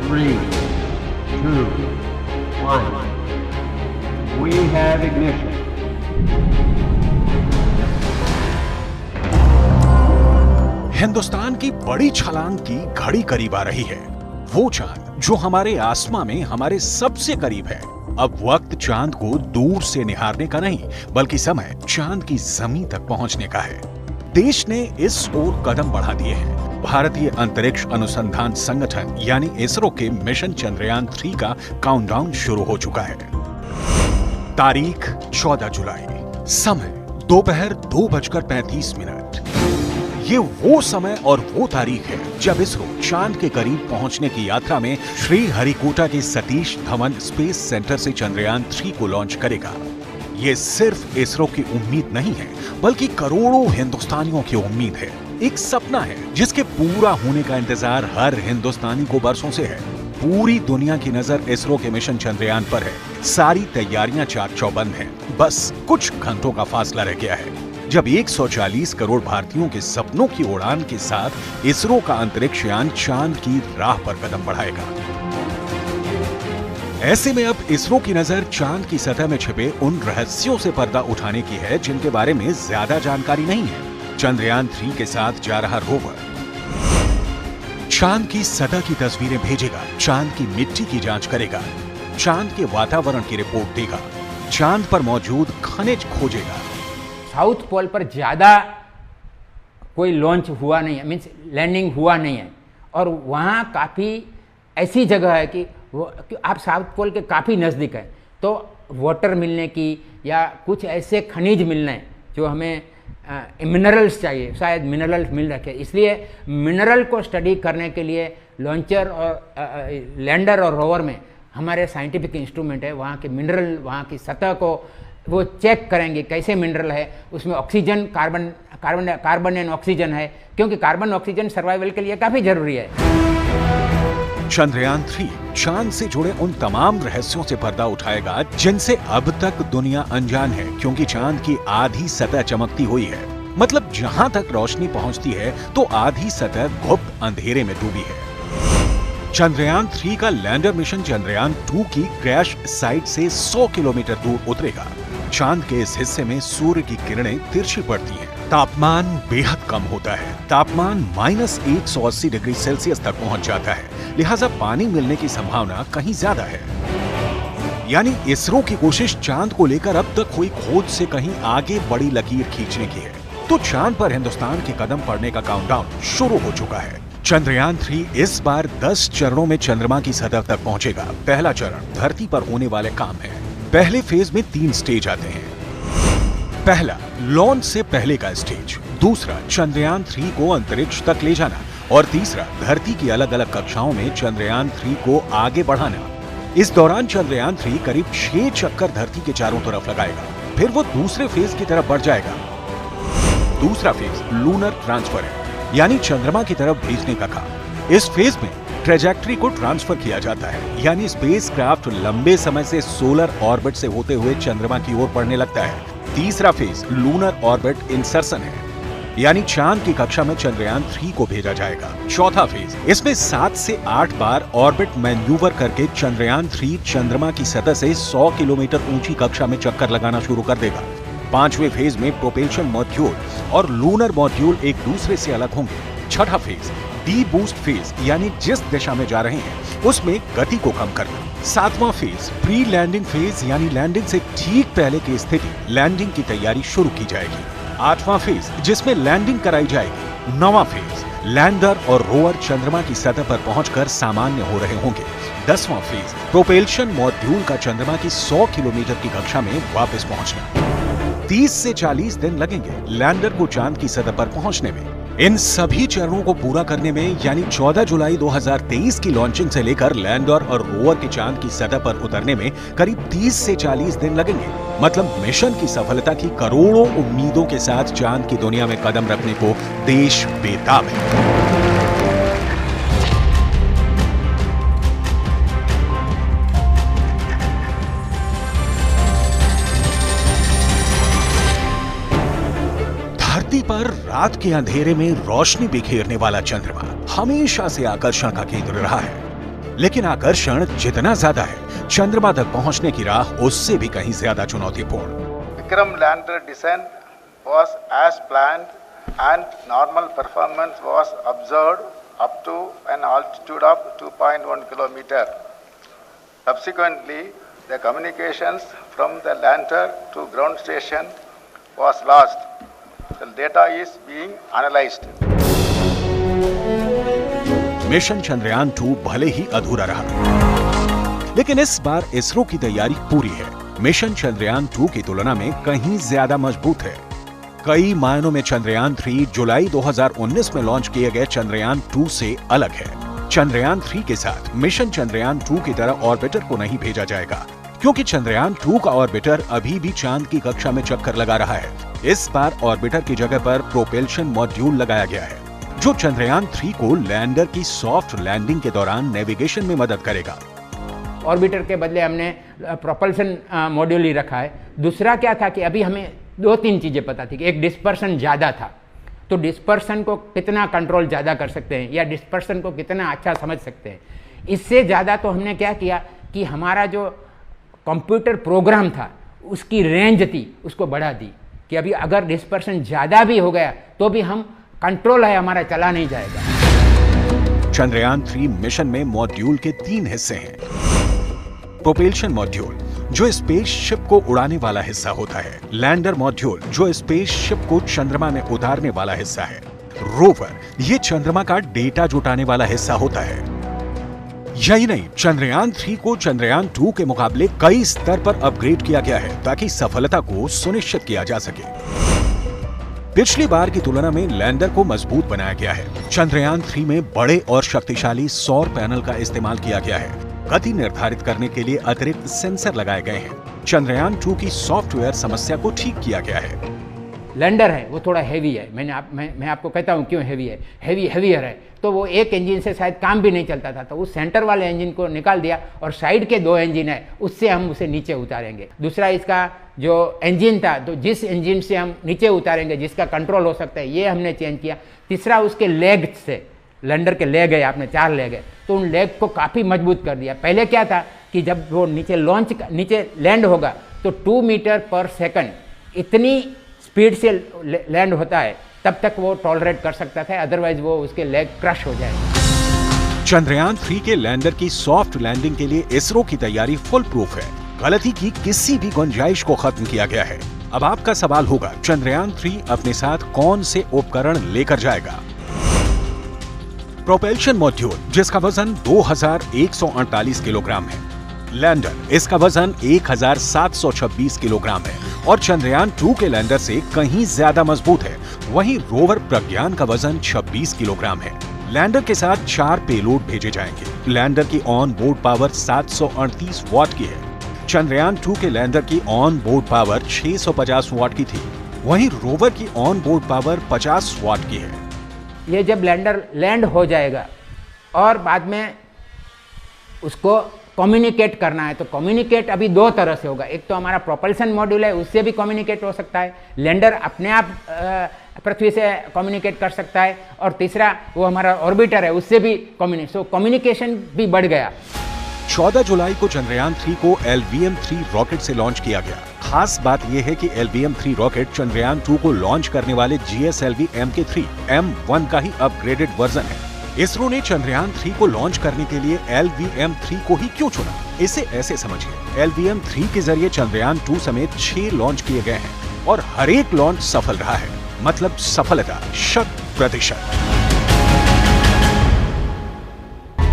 3, 2, 1. We have ignition. हिंदुस्तान की बड़ी छलांग की घड़ी करीब आ रही है। वो चांद जो हमारे आसमां में हमारे सबसे करीब है। अब वक्त चांद को दूर से निहारने का नहीं, बल्कि समय चांद की जमीन तक पहुंचने का है। देश ने इस ओर कदम बढ़ा दिए हैं। भारतीय अंतरिक्ष अनुसंधान संगठन यानी इसरो के मिशन चंद्रयान 3 का काउंटडाउन शुरू हो चुका है। तारीख 14 जुलाई, समय दोपहर 2:35। ये वो समय और वो तारीख है जब इसरो चांद के करीब पहुंचने की यात्रा में श्रीहरिकोटा के सतीश धवन स्पेस सेंटर से चंद्रयान 3 को लॉन्च करेगा। ये सिर्फ इसरो की उम्मीद नहीं है, बल्कि करोड़ों हिंदुस्तानियों की उम्मीद है। एक सपना है जिसके पूरा होने का इंतजार हर हिंदुस्तानी को बरसों से है। पूरी दुनिया की नजर इसरो के मिशन चंद्रयान पर है। सारी तैयारियां चाक चौबंद हैं। बस कुछ घंटों का फासला रह गया है जब 140 करोड़ भारतीयों के सपनों की उड़ान के साथ इसरो का अंतरिक्ष यान चांद की राह पर कदम बढ़ाएगा। ऐसे में अब इसरो की नजर चांद की सतह में छिपे उन रहस्यों से पर्दा उठाने की है जिनके बारे में ज्यादा जानकारी नहीं है। चंद्रयान 3 के साथ जा रहा रोवर चांद की सतह की तस्वीरें भेजेगा, चांद की मिट्टी की जांच करेगा, चांद के वातावरण की रिपोर्ट देगा, चांद पर मौजूद खनिज खोजेगा। साउथ पोल पर ज़्यादा कोई लॉन्च हुआ नहीं है, मीन्स लैंडिंग हुआ नहीं है। और वहाँ काफ़ी ऐसी जगह है कि आप साउथ पोल के काफ़ी नज़दीक है, तो वाटर मिलने की या कुछ ऐसे खनिज मिलने जो हमें मिनरल्स चाहिए, शायद मिनरल्स मिल रखे। इसलिए मिनरल को स्टडी करने के लिए लॉन्चर और लैंडर और रोवर में हमारे साइंटिफिक इंस्ट्रूमेंट है। वहाँ के मिनरल, वहाँ की सतह को वो चेक करेंगे कैसे मिनरल है, उसमें ऑक्सीजन, कार्बन एंड ऑक्सीजन है, क्योंकि कार्बन ऑक्सीजन सर्वाइवल के लिए काफ़ी जरूरी है। चंद्रयान 3 चांद से जुड़े उन तमाम रहस्यों से पर्दा उठाएगा जिनसे अब तक दुनिया अनजान है, क्योंकि चांद की आधी सतह चमकती हुई है। मतलब जहां तक रोशनी पहुंचती है तो आधी सतह गुप्त अंधेरे में डूबी है। चंद्रयान 3 का लैंडर मिशन चंद्रयान 2 की क्रैश साइट से 100 किलोमीटर दूर उतरेगा। चांद के इस हिस्से में सूर्य की किरणें तिरछी पड़ती हैं। तापमान बेहद कम होता है। तापमान -180 डिग्री सेल्सियस तक पहुंच जाता है, लिहाजा पानी मिलने की संभावना कहीं ज्यादा है। यानी इसरो की कोशिश चांद को लेकर अब तक हुई खोज से कहीं आगे बड़ी लकीर खींचने की है। तो चांद पर हिंदुस्तान के कदम पड़ने का काउंटडाउन शुरू हो चुका है। चंद्रयान 3 इस बार 10 चरणों में चंद्रमा की सतह तक पहुंचेगा। पहला चरण धरती पर होने वाले काम है। पहले फेज में 3 स्टेज आते हैं। पहला, लॉन्च से पहले का स्टेज। दूसरा, चंद्रयान 3 को अंतरिक्ष तक ले जाना। और तीसरा, धरती की अलग अलग कक्षाओं में चंद्रयान 3 को आगे बढ़ाना। इस दौरान चंद्रयान 3 करीब 6 चक्कर धरती के चारों तरफ लगाएगा। फिर वो दूसरे फेज की तरफ बढ़ जाएगा। दूसरा फेज लूनर ट्रांसफर है, यानी चंद्रमा की तरफ भेजने का काम। इस फेज में ट्रेजेक्टरी को ट्रांसफर किया जाता है, यानी स्पेसक्राफ्ट लंबे समय से सोलर ऑर्बिट से होते हुए चंद्रमा की ओर बढ़ने लगता है। तीसरा फेज लूनर ऑर्बिट इंसर्शन है, यानी चांद की कक्षा में चंद्रयान 3 को भेजा जाएगा। चौथा फेज, इसमें 7 से 8 बार ऑर्बिट मैन्यूवर करके चंद्रयान 3 चंद्रमा की सतह से 100 किलोमीटर ऊंची कक्षा में चक्कर लगाना शुरू कर देगा। पांचवें फेज में प्रोपेल्शन मॉड्यूल और लूनर मॉड्यूल एक दूसरे से अलग होंगे। छठा फेज डी बूस्ट फेज, यानी जिस दिशा में जा रहे हैं उसमें गति को कम करना। सातवां फेज प्री लैंडिंग फेज, यानी लैंडिंग से ठीक पहले की स्थिति, लैंडिंग की तैयारी शुरू की जाएगी। आठवां फेज, जिसमें लैंडिंग कराई जाएगी। नौवां फेज, लैंडर और रोवर चंद्रमा की सतह पर पहुंचकर सामान्य हो रहे होंगे। 10वां फेज, प्रोपेल्शन मॉड्यूल का चंद्रमा की 100 किलोमीटर की कक्षा में वापस पहुंचना। 30 से 40 दिन लगेंगे लैंडर को चांद की सतह पर पहुंचने में। इन सभी चरणों को पूरा करने में यानी 14 जुलाई 2023 की लॉन्चिंग से लेकर लैंडर और रोवर के चांद की सतह पर उतरने में करीब 30 से 40 दिन लगेंगे। मतलब मिशन की सफलता की करोड़ों उम्मीदों के साथ चांद की दुनिया में कदम रखने को देश बेताब है। धरती पर रात के अंधेरे में रोशनी बिखेरने वाला चंद्रमा हमेशा से आकर्षण का केंद्र रहा है, लेकिन आकर्षण जितना ज्यादा है, चंद्रमा तक पहुंचने की राह उससे भी कहीं ज्यादा चुनौतीपूर्ण। Vikram lander descent was as planned and normal performance was observed up to an altitude of 2.1 kilometer. Subsequently, the communications from the lander to ground station was lost. The data is being analyzed. Mission Chandrayaan 2 भले ही अधूरा रहा, लेकिन इस बार इसरो की तैयारी पूरी है। मिशन चंद्रयान 2 की तुलना में कहीं ज्यादा मजबूत है। कई मायनों में चंद्रयान 3 जुलाई 2019 में लॉन्च किए गए चंद्रयान 2 से अलग है। चंद्रयान 3 के साथ मिशन चंद्रयान 2 की तरह ऑर्बिटर को नहीं भेजा जाएगा, क्योंकि चंद्रयान 2 का ऑर्बिटर अभी भी चांद की कक्षा में चक्कर लगा रहा है। इस बार ऑर्बिटर की जगह पर प्रोपेल्शन मॉड्यूल लगाया गया है, जो चंद्रयान 3 को लैंडर की सॉफ्ट लैंडिंग के दौरान नेविगेशन में मदद करेगा। ऑर्बिटर के बदले हमने प्रोपल्शन मॉड्यूल ही रखा है। दूसरा क्या था कि अभी हमें 2-3 चीज़ें पता थी कि एक डिस्पर्सन ज़्यादा था, तो डिस्पर्सन को कितना कंट्रोल ज़्यादा कर सकते हैं या डिस्पर्सन को कितना अच्छा समझ सकते हैं। इससे ज़्यादा तो हमने क्या किया कि हमारा जो कंप्यूटर प्रोग्राम था उसकी रेंज थी उसको बढ़ा दी कि अभी अगर डिस्पर्सन ज़्यादा भी हो गया तो भी हम कंट्रोल है हमारा, चला नहीं जाएगा। चंद्रयान 3 मिशन में मॉड्यूल के 3 हिस्से हैं। प्रोपेल्शन मॉड्यूल जो स्पेसशिप को उड़ाने वाला हिस्सा होता है, लैंडर मॉड्यूल जो स्पेसशिप को चंद्रमा में उतारने वाला हिस्सा है, रोवर ये चंद्रमा का डेटा जुटाने वाला हिस्सा होता है। यही नहीं, चंद्रयान 3 को चंद्रयान 2 के मुकाबले कई स्तर पर अपग्रेड किया गया है ताकि सफलता को सुनिश्चित किया जा सके। पिछली बार की तुलना में लैंडर को मजबूत बनाया गया है। चंद्रयान 3 में बड़े और शक्तिशाली सौर पैनल का इस्तेमाल किया गया है। गति निर्धारित करने के लिए अतिरिक्त सेंसर लगाए गए हैं। चंद्रयान 2 की सॉफ्टवेयर समस्या को ठीक किया गया है। लैंडर है वो थोड़ा हैवी है, मैं आपको कहता हूँ क्यों हैवी है। हैवियर है तो वो एक इंजन से शायद काम भी नहीं चलता था, तो उस सेंटर वाले इंजन को निकाल दिया और साइड के 2 इंजन है उससे हम उसे नीचे उतारेंगे। दूसरा इसका जो इंजन था तो जिस इंजन से हम नीचे उतारेंगे जिसका कंट्रोल हो सकता है ये हमने चेंज किया। तीसरा उसके लेग से, लैंडर के लेग है आपने 4 लेग है तो उन लेग को काफ़ी मजबूत कर दिया। पहले क्या था कि जब वो नीचे लैंड होगा तो 2 मीटर पर सेकंड इतनी स्पीड से लैंड होता है, तब तक वो टॉलरेट कर सकता था, अदरवाइज वो उसके लेग क्रश हो जाएंगे। चंद्रयान 3 के लैंडर की सॉफ्ट लैंडिंग के लिए इसरो की तैयारी फुल प्रूफ है। गलती की किसी भी गुंजाइश को खत्म किया गया है। अब आपका सवाल होगा, चंद्रयान 3 अपने साथ कौन से उपकरण लेकर जाएगा? प्रोपेल्शन मॉड्यूल जिसका वजन 2148 किलोग्राम है, लैंडर इसका वजन 1726 किलोग्राम है और चंद्रयान 2 के लैंडर से कहीं ज्यादा मजबूत है। वहीं रोवर प्रज्ञान का वजन 26 किलोग्राम है। लैंडर के साथ 4 पेलोड भेजे जाएंगे। लैंडर की ऑन बोर्ड पावर 738 वॉट की है। चंद्रयान 2 के लैंडर की ऑन बोर्ड पावर 650 वॉट की थी, वहीं रोवर की ऑन बोर्ड पावर 50 वॉट की है। ये जब लैंडर लैंड हो जाएगा और बाद में उसको कम्युनिकेट करना है, तो कम्युनिकेट अभी 2 तरह से होगा। एक तो हमारा प्रोपल्शन मॉड्यूल है उससे भी कम्युनिकेट हो सकता है, लैंडर अपने आप पृथ्वी से कम्युनिकेट कर सकता है, और तीसरा वो हमारा ऑर्बिटर है उससे भी कम्युनिकेशन भी बढ़ गया। 14 जुलाई को चंद्रयान 3 को LVM-3 रॉकेट से लॉन्च किया गया। खास बात यह है कि LVM-3 रॉकेट चंद्रयान 2 को लॉन्च करने वाले GSLV MK3 M1 का ही अपग्रेडेड वर्जन है। इसरो ने चंद्रयान 3 को लॉन्च करने के लिए LVM-3 को ही क्यों चुना, इसे ऐसे समझिए। LVM-3 के जरिए चंद्रयान 2 समेत 6 लॉन्च किए गए हैं और हर एक लॉन्च सफल रहा है, मतलब सफलता 100%।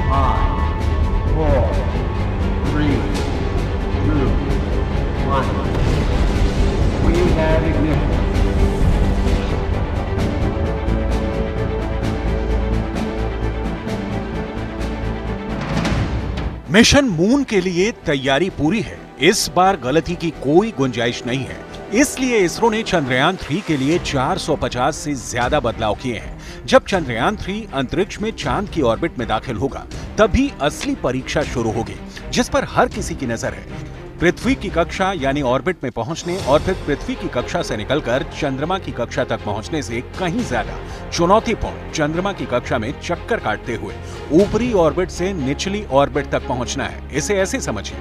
5, 4, 3, 2, 1. We देखने को। मिशन मून के लिए तैयारी पूरी है। इस बार गलती की कोई गुंजाइश नहीं है। इसलिए इसरो ने चंद्रयान 3 के लिए 450 से ज्यादा बदलाव किए हैं। जब चंद्रयान 3 अंतरिक्ष में चांद की ऑर्बिट में दाखिल होगा, तभी असली परीक्षा शुरू होगी, जिस पर हर किसी की नजर है। पृथ्वी की कक्षा यानी ऑर्बिट में पहुंचने और फिर पृथ्वी की कक्षा से निकलकर चंद्रमा की कक्षा तक पहुंचने से कहीं ज्यादा चुनौतीपूर्ण चंद्रमा की कक्षा में चक्कर काटते हुए ऊपरी ऑर्बिट से निचली ऑर्बिट तक पहुंचना है। इसे ऐसे समझिए,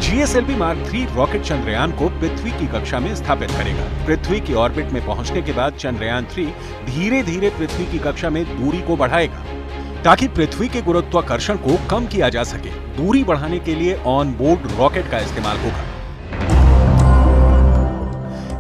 GSLV Mark 3 रॉकेट चंद्रयान को पृथ्वी की कक्षा में स्थापित करेगा। पृथ्वी की ऑर्बिट में पहुंचने के बाद चंद्रयान 3 धीरे धीरे पृथ्वी की कक्षा में दूरी को बढ़ाएगा, ताकि पृथ्वी के गुरुत्वाकर्षण को कम किया जा सके। दूरी बढ़ाने के लिए ऑन बोर्ड रॉकेट का इस्तेमाल होगा।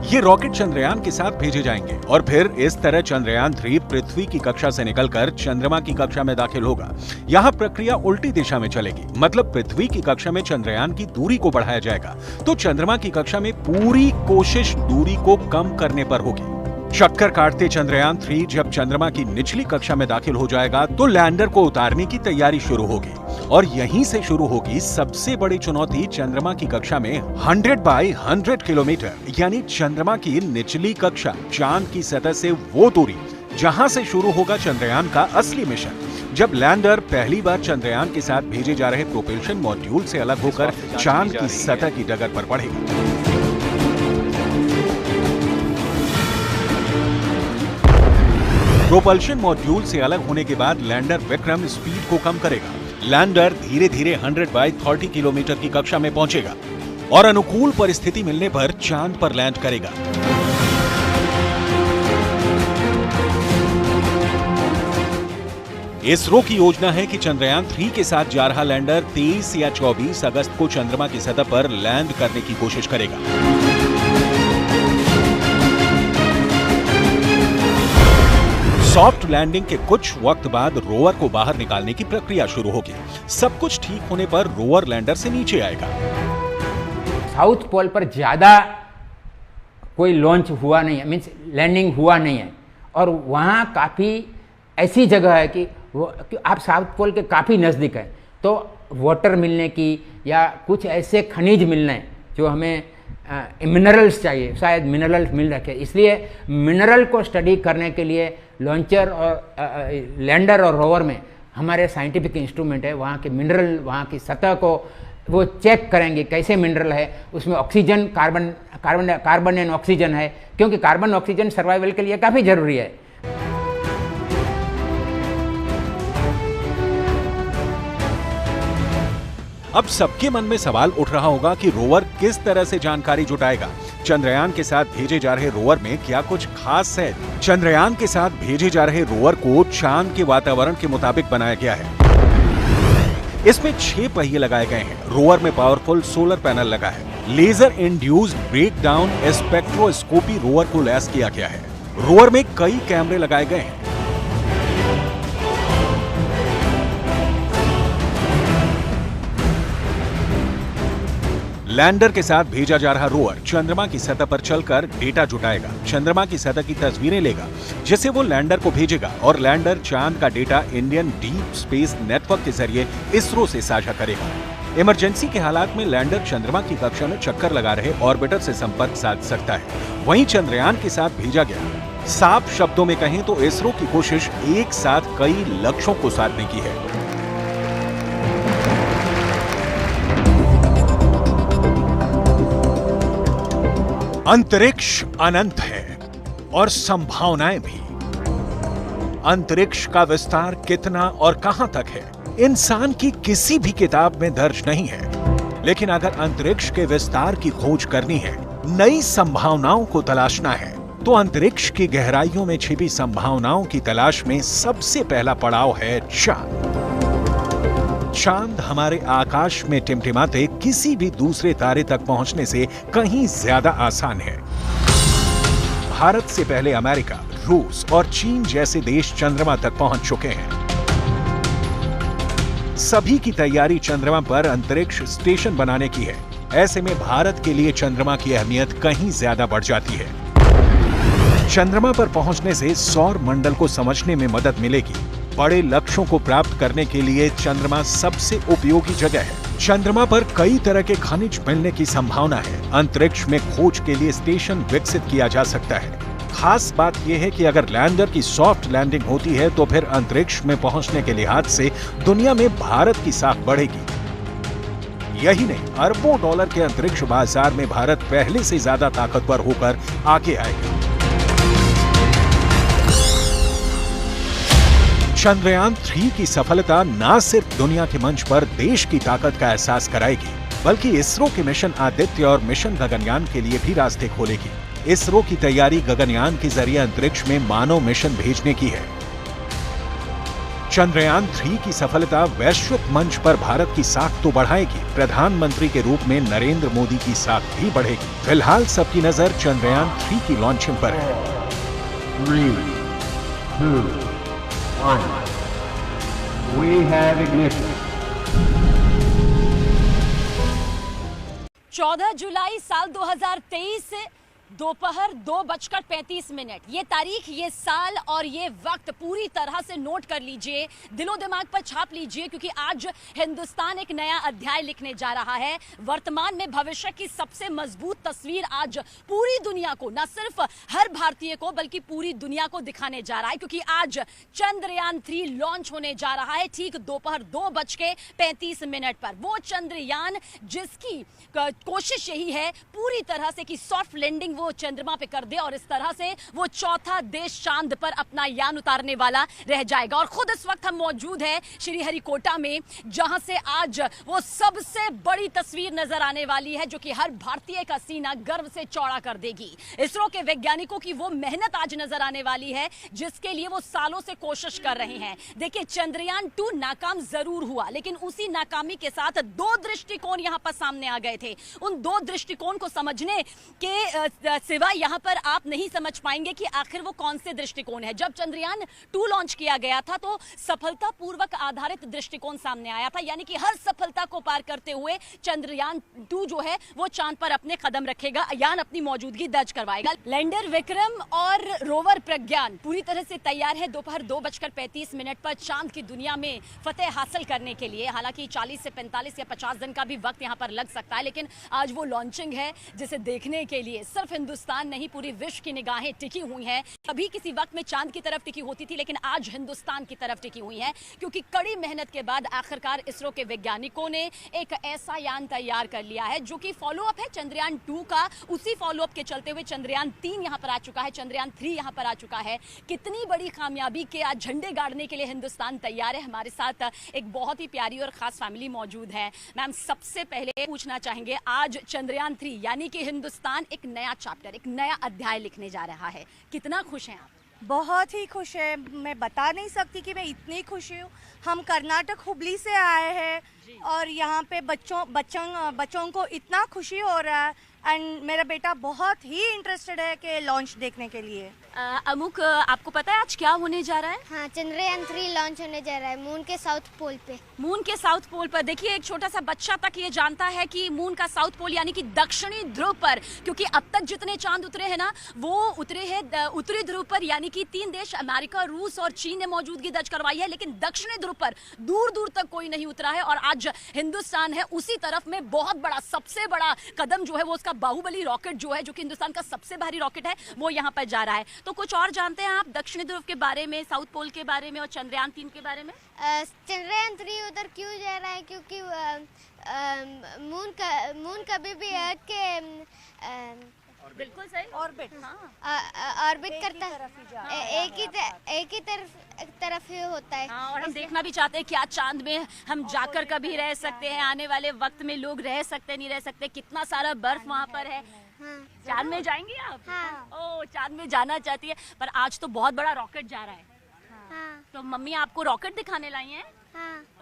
ये रॉकेट चंद्रयान के साथ भेजे जाएंगे और फिर इस तरह चंद्रयान 3 पृथ्वी की कक्षा से निकलकर चंद्रमा की कक्षा में दाखिल होगा। यहाँ प्रक्रिया उल्टी दिशा में चलेगी, मतलब पृथ्वी की कक्षा में चंद्रयान की दूरी को बढ़ाया जाएगा, तो चंद्रमा की कक्षा में पूरी कोशिश दूरी को कम करने पर होगी। चक्कर काटते चंद्रयान 3 जब चंद्रमा की निचली कक्षा में दाखिल हो जाएगा, तो लैंडर को उतारने की तैयारी शुरू होगी और यहीं से शुरू होगी सबसे बड़ी चुनौती चंद्रमा की कक्षा में 100 बाय 100 किलोमीटर यानी चंद्रमा की निचली कक्षा, चांद की सतह से वो दूरी जहां से शुरू होगा चंद्रयान का असली मिशन। जब लैंडर पहली बार चंद्रयान के साथ भेजे जा रहे प्रोपल्शन मॉड्यूल से अलग होकर चांद की सतह की डगर पर पड़ेगा। प्रोपल्शन मॉड्यूल से अलग होने के बाद लैंडर विक्रम स्पीड को कम करेगा। लैंडर धीरे धीरे 100 बाय 30 किलोमीटर की कक्षा में पहुंचेगा और अनुकूल परिस्थिति मिलने पर चांद पर लैंड करेगा। इसरो की योजना है कि चंद्रयान 3 के साथ जा रहा लैंडर 23 या 24 अगस्त को चंद्रमा की सतह पर लैंड करने की कोशिश करेगा। सॉफ्ट लैंडिंग के कुछ वक्त बाद रोवर को बाहर निकालने की प्रक्रिया शुरू होगी। सब कुछ ठीक होने पर रोवर लैंडर से नीचे आएगा। साउथ पोल पर ज़्यादा कोई लॉन्च हुआ नहीं है, मीन्स लैंडिंग हुआ नहीं है, और वहाँ काफ़ी ऐसी जगह है कि आप साउथ पोल के काफ़ी नज़दीक हैं, तो वाटर मिलने की या कुछ ऐसे खनिज मिलने जो हमें मिनरल्स चाहिए, शायद मिनरल्स मिल रखे, इसलिए मिनरल को स्टडी करने के लिए लॉन्चर और लैंडर और रोवर में हमारे साइंटिफिक इंस्ट्रूमेंट है। वहाँ के मिनरल, वहाँ की सतह को वो चेक करेंगे कैसे मिनरल है, उसमें ऑक्सीजन, कार्बन एंड ऑक्सीजन है, क्योंकि कार्बन ऑक्सीजन सर्वाइवल के लिए काफ़ी ज़रूरी है। अब सबके मन में सवाल उठ रहा होगा कि रोवर किस तरह से जानकारी जुटाएगा। चंद्रयान के साथ भेजे जा रहे रोवर में क्या कुछ खास है? चंद्रयान के साथ भेजे जा रहे रोवर को चांद के वातावरण के मुताबिक बनाया गया है। इसमें 6 पहिए लगाए गए हैं। रोवर में पावरफुल सोलर पैनल लगा है। Laser induced breakdown spectroscopy rover को लैस किया गया है। रोवर में कई कैमरे लगाए गए हैं। लैंडर के साथ भेजा जा रहा रोवर चंद्रमा की सतह पर चलकर डेटा जुटाएगा, चंद्रमा की सतह की तस्वीरें लेगा, जिसे वो लैंडर को भेजेगा और लैंडर चांद का data Indian deep space network के जरिए इसरो से साझा करेगा। इमरजेंसी के हालात में लैंडर चंद्रमा की कक्षा में चक्कर लगा रहे ऑर्बिटर से संपर्क साध सकता है। वहीं चंद्रयान के साथ भेजा गया, साफ शब्दों में कहें तो इसरो की कोशिश एक साथ कई लक्ष्यों को साधने की है। अंतरिक्ष अनंत है और संभावनाएं भी। अंतरिक्ष का विस्तार कितना और कहां तक है, इंसान की किसी भी किताब में दर्ज नहीं है। लेकिन अगर अंतरिक्ष के विस्तार की खोज करनी है, नई संभावनाओं को तलाशना है, तो अंतरिक्ष की गहराइयों में छिपी संभावनाओं की तलाश में सबसे पहला पड़ाव है चांद। चांद हमारे आकाश में टिमटिमाते किसी भी दूसरे तारे तक पहुंचने से कहीं ज्यादा आसान है। भारत से पहले अमेरिका, रूस और चीन जैसे देश चंद्रमा तक पहुंच चुके हैं। सभी की तैयारी चंद्रमा पर अंतरिक्ष स्टेशन बनाने की है। ऐसे में भारत के लिए चंद्रमा की अहमियत कहीं ज्यादा बढ़ जाती है। चंद्रमा पर पहुंचने से सौर मंडल को समझने में मदद मिलेगी। बड़े लक्ष्यों को प्राप्त करने के लिए चंद्रमा सबसे उपयोगी जगह है। चंद्रमा पर कई तरह के खनिज मिलने की संभावना है। अंतरिक्ष में खोज के लिए स्टेशन विकसित किया जा सकता है। खास बात यह है कि अगर लैंडर की सॉफ्ट लैंडिंग होती है तो फिर अंतरिक्ष में पहुंचने के लिहाज से दुनिया में भारत की साख बढ़ेगी। यही नहीं, अरबों डॉलर के अंतरिक्ष बाजार में भारत पहले से ज्यादा ताकतवर होकर आगे आएगा। चंद्रयान 3 की सफलता न सिर्फ दुनिया के मंच पर देश की ताकत का एहसास कराएगी, बल्कि इसरो के मिशन आदित्य और मिशन गगनयान के लिए भी रास्ते खोलेगी। इसरो की तैयारी गगनयान के जरिए अंतरिक्ष में मानव मिशन भेजने की है। चंद्रयान 3 की सफलता वैश्विक मंच पर भारत की साख तो बढ़ाएगी, प्रधानमंत्री के रूप में नरेंद्र मोदी की साख भी बढ़ेगी। फिलहाल सबकी नजर चंद्रयान 3 की लॉन्चिंग पर है। 3, 2, 1. We have ignition. 14 जुलाई साल 2023 दोपहर 2:35। ये तारीख, ये साल और ये वक्त पूरी तरह से नोट कर लीजिए, दिलो दिमाग पर छाप लीजिए, क्योंकि आज हिंदुस्तान एक नया अध्याय लिखने जा रहा है। वर्तमान में भविष्य की सबसे मजबूत तस्वीर आज पूरी दुनिया को, न सिर्फ हर भारतीय को बल्कि पूरी दुनिया को दिखाने जा रहा है, क्योंकि आज चंद्रयान 3 लॉन्च होने जा रहा है ठीक दोपहर 2:35 पर। वो चंद्रयान जिसकी कोशिश यही है पूरी तरह से कि सॉफ्ट लैंडिंग वो चंद्रमा पे कर दे और इस तरह से वो चौथा देश चांद पर अपना यान उतारने वाला रह जाएगा। और खुद इस वक्त हम मौजूद हैं श्रीहरिकोटा में, जहां से आज वो सबसे बड़ी तस्वीर नजर आने वाली है, जो कि हर भारतीय का सीना गर्व से चौड़ा कर देगी। इसरो के वैज्ञानिकों की वो मेहनत आज नजर आने वाली है जिसके लिए वो सालों से कोशिश कर रहे हैं। देखिए, चंद्रयान 2 नाकाम जरूर हुआ, लेकिन उसी नाकामी के साथ 2 दृष्टिकोण यहां पर सामने आ गए थे। उन 2 दृष्टिकोण को समझने के सिवाय यहां पर आप नहीं समझ पाएंगे कि आखिर वो कौन से दृष्टिकोण है। जब चंद्रयान 2 लॉन्च किया गया था तो सफलतापूर्वक आधारित दृष्टिकोण सामने आया था, यानी कि हर सफलता को पार करते हुए चंद्रयान 2 जो है वो चांद पर अपने कदम रखेगा, यान अपनी मौजूदगी दर्ज करवाएगा। लैंडर विक्रम और रोवर प्रज्ञान पूरी तरह से तैयार है दोपहर 2:35 पर चांद की दुनिया में फतेह हासिल करने के लिए। हालांकि 40 से 45 या 50 दिन का भी वक्त यहां पर लग सकता है, लेकिन आज वो लॉन्चिंग है जिसे देखने के लिए सिर्फ हिंदुस्तान नहीं पूरी विश्व की निगाहें टिकी हुई हैं। कभी किसी वक्त में चांद की तरफ टिकी होती थी, लेकिन आज हिंदुस्तान की तरफ टिकी हुई है, क्योंकि कड़ी मेहनत के बाद आखिरकार इसरो के वैज्ञानिकों ने एक ऐसा यान तैयार कर लिया है जो कि फॉलोअप है चंद्रयान 2 का। उसी फॉलोअप के चलते हुए चंद्रयान 3 यहां पर आ चुका है, चंद्रयान 3 यहां पर आ चुका है। कितनी बड़ी कामयाबी के आज झंडे गाड़ने के लिए हिंदुस्तान तैयार है। हमारे साथ एक बहुत ही प्यारी और खास फैमिली मौजूद है। मैम, सबसे पहले पूछना चाहेंगे, आज चंद्रयान 3 यानी कि हिंदुस्तान एक नया चैप्टर, एक नया अध्याय लिखने जा रहा है, कितना खुश हैं आप? बहुत ही खुश है, मैं बता नहीं सकती कि मैं इतनी खुश हूँ। हम कर्नाटक हुबली से आए हैं और यहाँ पे बच्चों को इतना खुशी हो रहा है, एंड मेरा बेटा बहुत ही इंटरेस्टेड है कि लॉन्च देखने के लिए। अमुक, आपको पता है आज क्या होने जा रहा है? हाँ, चंद्रयान 3 लॉन्च होने जा रहा है मून के साउथ पोल पे। मून के साउथ पोल पर। देखिए, एक छोटा सा बच्चा तक ये जानता है कि मून का साउथ पोल यानी कि दक्षिणी ध्रुव पर, क्योंकि अब तक जितने चांद उतरे हैं ना वो उतरे हैं उत्तरी ध्रुव पर, यानी कि 3 देश अमेरिका, रूस और चीन ने मौजूदगी दर्ज करवाई है, लेकिन दक्षिणी ध्रुव पर दूर दूर तक कोई नहीं उतरा है। और आज हिंदुस्तान है उसी तरफ में, बहुत बड़ा, सबसे बड़ा कदम जो है वो उसका बाहुबली रॉकेट जो है, जो कि हिंदुस्तान का सबसे भारी रॉकेट है, वो यहाँ पर जा रहा है। तो कुछ और जानते हैं आप दक्षिणी ध्रुव के बारे में, साउथ पोल के बारे में और चंद्रयान 3 के बारे में? चंद्रयान 3 उधर क्यों जा रहा है? क्योंकि मून कभी भी अर्थ के बिल्कुल सही ऑर्बिट, ऑर्बिट करता है, एक ही तरफ ही होता है। और हम देखना भी चाहते हैं क्या चांद में हम जाकर कभी रह सकते हैं, आने वाले वक्त में लोग रह सकते नहीं रह सकते, कितना सारा बर्फ वहाँ पर है। चांद में जाएंगी आप? ओ, चांद में जाना चाहती है, पर आज तो बहुत बड़ा रॉकेट जा रहा है। तो मम्मी आपको रॉकेट दिखाने लाई हैं?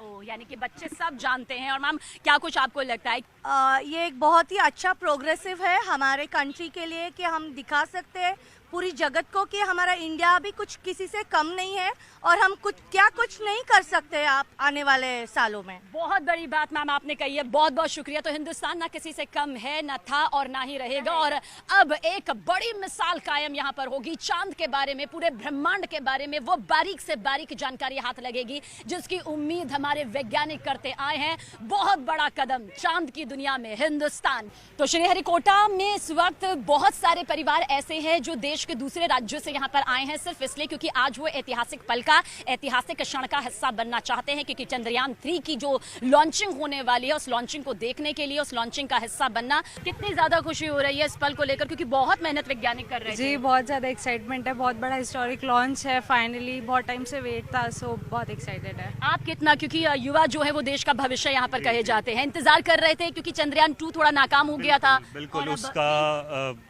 ओ, यानी कि बच्चे सब जानते हैं। और मैम, क्या कुछ आपको लगता है ये एक बहुत ही अच्छा प्रोग्रेसिव है हमारे कंट्री के लिए कि हम दिखा सकते हैं पूरी जगत को कि हमारा इंडिया भी कुछ किसी से कम नहीं है और हम कुछ नहीं कर सकते आप आने वाले सालों में। बहुत बड़ी बात मैम आपने कही है, बहुत बहुत शुक्रिया। तो हिंदुस्तान ना किसी से कम है, ना था और ना ही रहेगा। और अब एक बड़ी मिसाल कायम यहाँ पर होगी चांद के बारे में, पूरे ब्रह्मांड के बारे में वो बारीक से बारीक जानकारी हाथ लगेगी जिसकी उम्मीद हमारे वैज्ञानिक करते आए हैं। बहुत बड़ा कदम चांद की दुनिया में हिंदुस्तान। तो श्रीहरिकोटा में इस वक्त बहुत सारे परिवार ऐसे हैं जो देश के दूसरे राज्यों से यहाँ पर आए हैं सिर्फ इसलिए क्योंकि आज वो ऐतिहासिक पल का, ऐतिहासिक क्षण का हिस्सा बनना चाहते हैं, क्योंकि चंद्रयान 3 की जो लॉन्चिंग होने वाली है उस लॉन्चिंग को देखने के लिए, उस लॉन्चिंग का हिस्सा बनना। कितनी ज्यादा खुशी हो रही है इस पल को लेकर, क्योंकि बहुत मेहनत वैज्ञानिक कर रहे हैं। जी बहुत ज़्यादा एक्साइटमेंट है, बहुत बड़ा हिस्टोरिक लॉन्च है, फाइनली बहुत टाइम से वेट था, सो बहुत एक्साइटेड है। आप कितना, क्योंकि युवा जो है वो देश का भविष्य यहाँ पर कहे जाते हैं, इंतजार कर रहे थे क्योंकि चंद्रयान 2 थोड़ा नाकाम हो गया था। बिल्कुल उसका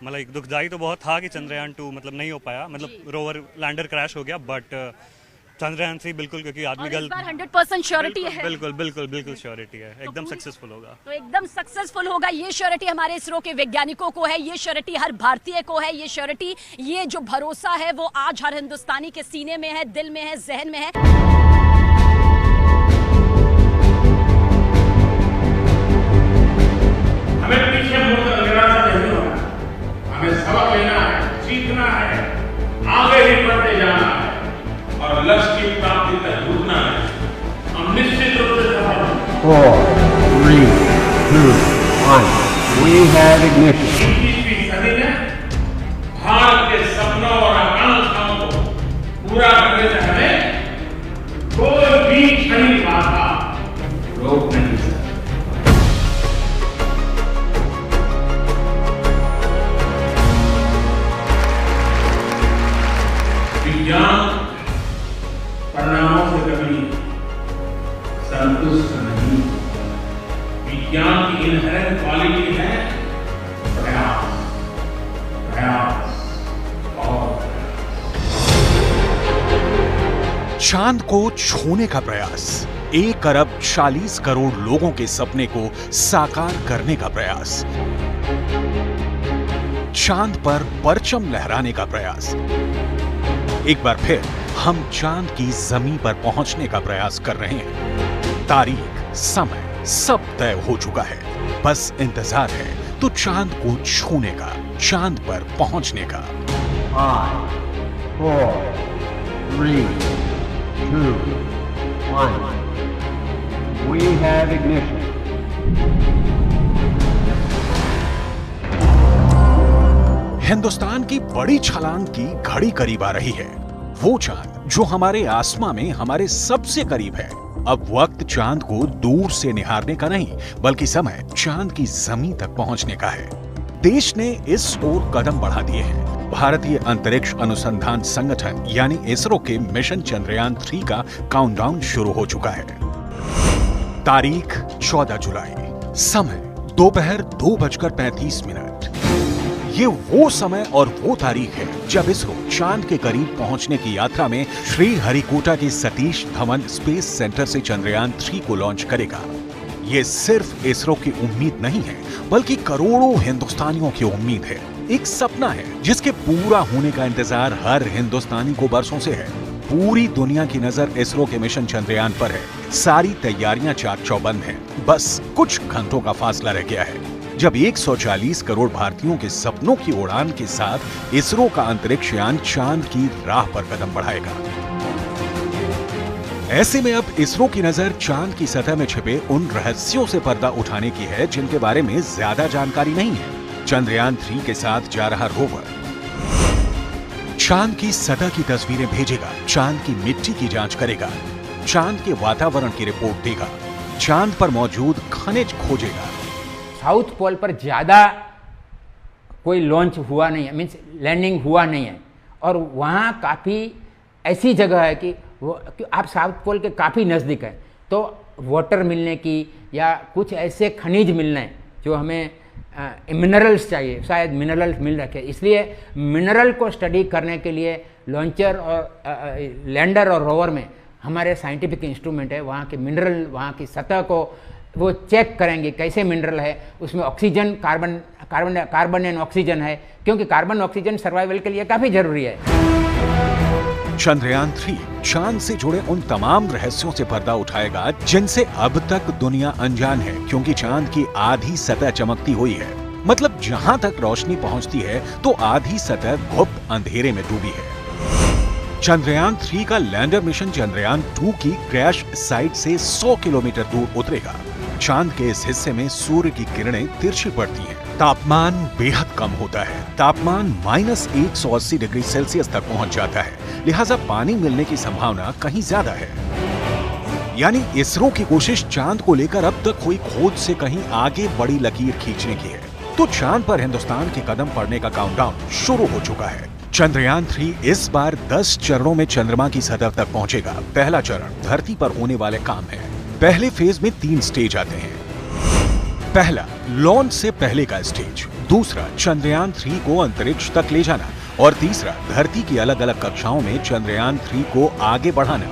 मतलब एक दुखदाई तो बहुत था कि चंद्रयान 2 मतलब नहीं हो पाया, मतलब रोवर लैंडर क्रैश हो गया, बट चंद्रयान 3 बिल्कुल, क्योंकि आदमी गल 100% श्योरिटी है। बिल्कुल श्योरिटी है, एकदम सक्सेसफुल होगा। तो एकदम सक्सेसफुल होगा, ये श्योरिटी हमारे इसरो के वैज्ञानिकों को है, ये श्योरिटी हर भारतीय को है, ये श्योरिटी, ये जो भरोसा है वो आज हर हिंदुस्तानी के सीने में है, दिल में है, जहन में है। हमें पीछे मुड़कर निराशा नहीं होना, हमें सबक लेना है, सीखना है, आगे ही बढ़ते जाना है और लक्ष्य की प्राप्ति तक रुकना है। हम निश्चित रूप से सफल होंगे। 4, 3, 2, 1. We have ignition. 21वीं सदी में भारत के सपनों और आकांक्षाओं को पूरा करने से हमें कोई भी क्षणिक बाधा रोक नहीं सकता। विज्ञान परिणामों से कभी संतुष्ट नहीं। विज्ञान की इनहेरेंट क्वालिटी है प्रयास, प्रयास और चांद को छूने का प्रयास, 1 अरब 40 करोड़ लोगों के सपने को साकार करने का प्रयास, चांद पर परचम लहराने का प्रयास। एक बार फिर हम चांद की जमीन पर पहुंचने का प्रयास कर रहे हैं। तारीख, समय सब तय हो चुका है, बस इंतजार है तो चांद को छूने का, चांद पर पहुंचने का। 5, 4, 3, 2, 1. We have ignition. हिंदुस्तान की बड़ी छलांग की घड़ी करीब आ रही है। वो चांद जो हमारे आसमां में हमारे सबसे करीब है। अब वक्त चांद को दूर से निहारने का नहीं, बल्कि समय चांद की जमीन तक पहुंचने का है। देश ने इस ओर कदम बढ़ा दिए हैं। भारतीय अंतरिक्ष अनुसंधान संगठन यानी इसरो के मिशन चंद्रयान 3 का काउंटडाउन शुरू हो चुका है। तारीख 14 जुलाई, समय दोपहर 2:35। ये वो समय और वो तारीख है जब इसरो चांद के करीब पहुंचने की यात्रा में श्रीहरिकोटा के सतीश धवन स्पेस सेंटर से चंद्रयान 3 को लॉन्च करेगा। ये सिर्फ इसरो की उम्मीद नहीं है, बल्कि करोड़ों हिंदुस्तानियों की उम्मीद है। एक सपना है जिसके पूरा होने का इंतजार हर हिंदुस्तानी को बरसों से है। पूरी दुनिया की नजर इसरो के मिशन चंद्रयान पर है। सारी तैयारियां चाक चौबंद हैं। बस कुछ घंटों का फासला रह गया है जब 140 करोड़ भारतीयों के सपनों की उड़ान के साथ इसरो का अंतरिक्ष यान चांद की राह पर कदम बढ़ाएगा। ऐसे में अब इसरो की नजर चांद की सतह में छिपे उन रहस्यों से पर्दा उठाने की है जिनके बारे में ज्यादा जानकारी नहीं है। चंद्रयान 3 के साथ जा रहा रोवर चांद की सतह की तस्वीरें भेजेगा, चांद की मिट्टी की जांच करेगा, चांद के वातावरण की रिपोर्ट देगा, चांद पर मौजूद खनिज खोजेगा। साउथ पोल पर ज़्यादा कोई लॉन्च हुआ नहीं है, मीन्स लैंडिंग हुआ नहीं है, और वहाँ काफ़ी ऐसी जगह है कि आप साउथ पोल के काफ़ी नज़दीक है, तो वाटर मिलने की या कुछ ऐसे खनिज मिलने जो हमें मिनरल्स चाहिए, शायद मिनरल्स मिल रखे, इसलिए मिनरल को स्टडी करने के लिए लॉन्चर और लैंडर और रोवर में हमारे साइंटिफिक इंस्ट्रूमेंट है, वहाँ के मिनरल, वहाँ की सतह को वो चेक करेंगे कैसे मिनरल है, उसमें ऑक्सीजन, कार्बन एंड ऑक्सीजन है, क्योंकि कार्बन ऑक्सीजन सर्वाइवल के लिए काफ़ी ज़रूरी है। चंद्रयान 3 चांद से जुड़े उन तमाम रहस्यों से पर्दा उठाएगा जिनसे अब तक दुनिया अनजान है, क्योंकि चांद की आधी सतह चमकती हुई है। मतलब जहां तक रोशनी पहुंचती है तो आधी सतह गुप्त अंधेरे में डूबी है। चंद्रयान 3 का लैंडर मिशन चंद्रयान 2 की क्रैश साइट से 100 किलोमीटर दूर उतरेगा। चांद के इस हिस्से में सूर्य की किरणें तिरछी पड़ती हैं, तापमान बेहद कम होता है, तापमान -180 डिग्री सेल्सियस तक पहुंच जाता है, लिहाजा पानी मिलने की संभावना कहीं ज्यादा है। यानी इसरो की कोशिश चांद को लेकर अब तक हुई खोज से कहीं आगे बड़ी लकीर खींचने की है। तो चांद पर हिंदुस्तान के कदम पड़ने का काउंटडाउन शुरू हो चुका है। चंद्रयान 3 इस बार 10 चरणों में चंद्रमा की सतह तक पहुंचेगा। पहला चरण धरती पर होने वाले काम है। पहले फेज में 3 स्टेज आते हैं। पहला, लॉन्च से पहले का स्टेज। दूसरा, चंद्रयान 3 को अंतरिक्ष तक ले जाना। और तीसरा, धरती की अलग अलग कक्षाओं में चंद्रयान 3 को आगे बढ़ाना।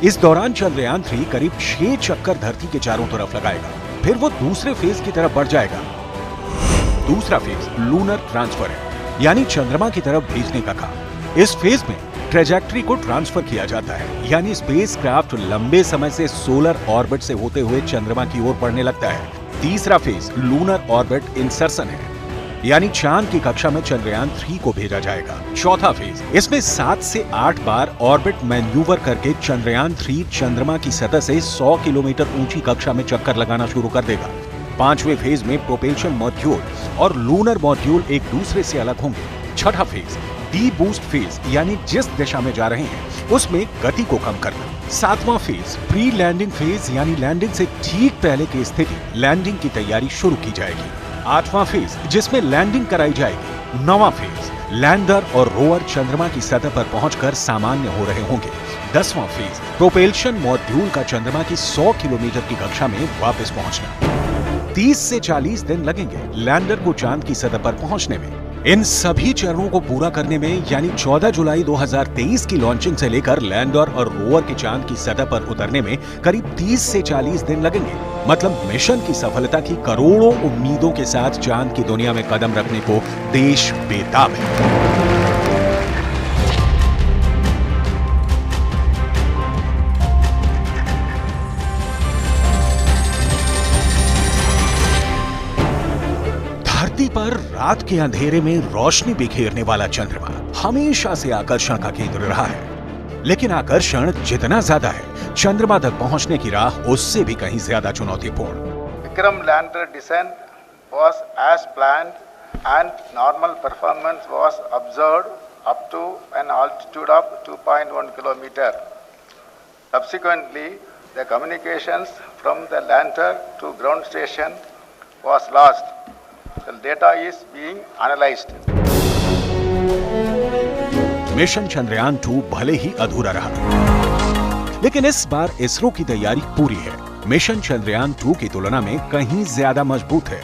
इस दौरान चंद्रयान 3 करीब 6 चक्कर धरती के चारों तरफ लगाएगा, फिर वो दूसरे फेज की तरफ बढ़ जाएगा। दूसरा फेज लूनर ट्रांसफर है, यानी चंद्रमा की तरफ भेजने का काम। इस फेज में ट्रेजेक्टरी को ट्रांसफर किया जाता है, यानी स्पेसक्राफ्ट लंबे समय से सोलर ऑर्बिट से होते हुए चंद्रमा की ओर बढ़ने लगता है। तीसरा फेज लूनर ऑर्बिट इंसर्शन है, यानी चांद की कक्षा में चंद्रयान 3 को भेजा जाएगा। चौथा फेज, इसमें 7 से 8 बार ऑर्बिट मैन्यूवर करके चंद्रयान 3 चंद्रमा की सतह से 100 किलोमीटर ऊंची कक्षा में चक्कर लगाना शुरू कर देगा। पांचवें फेज में प्रोपेल्शन मॉड्यूल और लूनर मॉड्यूल एक दूसरे से अलग होंगे। छठा फेज डी बूस्ट फेज, यानी जिस दिशा में जा रहे हैं उसमें गति को कम करना। सातवां फेज प्री लैंडिंग फेज, यानी लैंडिंग से ठीक पहले की स्थिति, लैंडिंग की तैयारी शुरू की जाएगी। आठवां फेज जिसमें लैंडिंग कराई जाएगी। नौवां फेज लैंडर और रोवर चंद्रमा की सतह पर पहुंचकर सामान्य हो रहे होंगे। 10वां फेज प्रोपेल्शन मॉड्यूल का चंद्रमा की 100 किलोमीटर की कक्षा में वापस पहुंचना। 30 से 40 दिन लगेंगे लैंडर को चांद की सतह पर पहुंचने में। इन सभी चरणों को पूरा करने में, यानी 14 जुलाई 2023 की लॉन्चिंग से लेकर लैंडर और रोवर के चांद की सतह पर उतरने में करीब 30 से 40 दिन लगेंगे। मतलब मिशन की सफलता की करोड़ों उम्मीदों के साथ चांद की दुनिया में कदम रखने को देश बेताब है। धरती पर रात के अंधेरे में रोशनी बिखेरने वाला चंद्रमा हमेशा से आकर्षण का केंद्र रहा है, लेकिन आकर्षण जितना ज्यादा है, चंद्रमा तक पहुंचने की राह उससे भी कहीं ज्यादा चुनौतीपूर्ण। Vikram lander descent was as planned and normal performance was observed up to an altitude of 2.1 kilometer. Subsequently, the communications from the lander to ground station was lost. The data is being analyzed. Mission Chandrayaan 2 भले ही अधूरा रहा, लेकिन इस बार इसरो की तैयारी पूरी है। मिशन चंद्रयान 2 की तुलना में कहीं ज्यादा मजबूत है।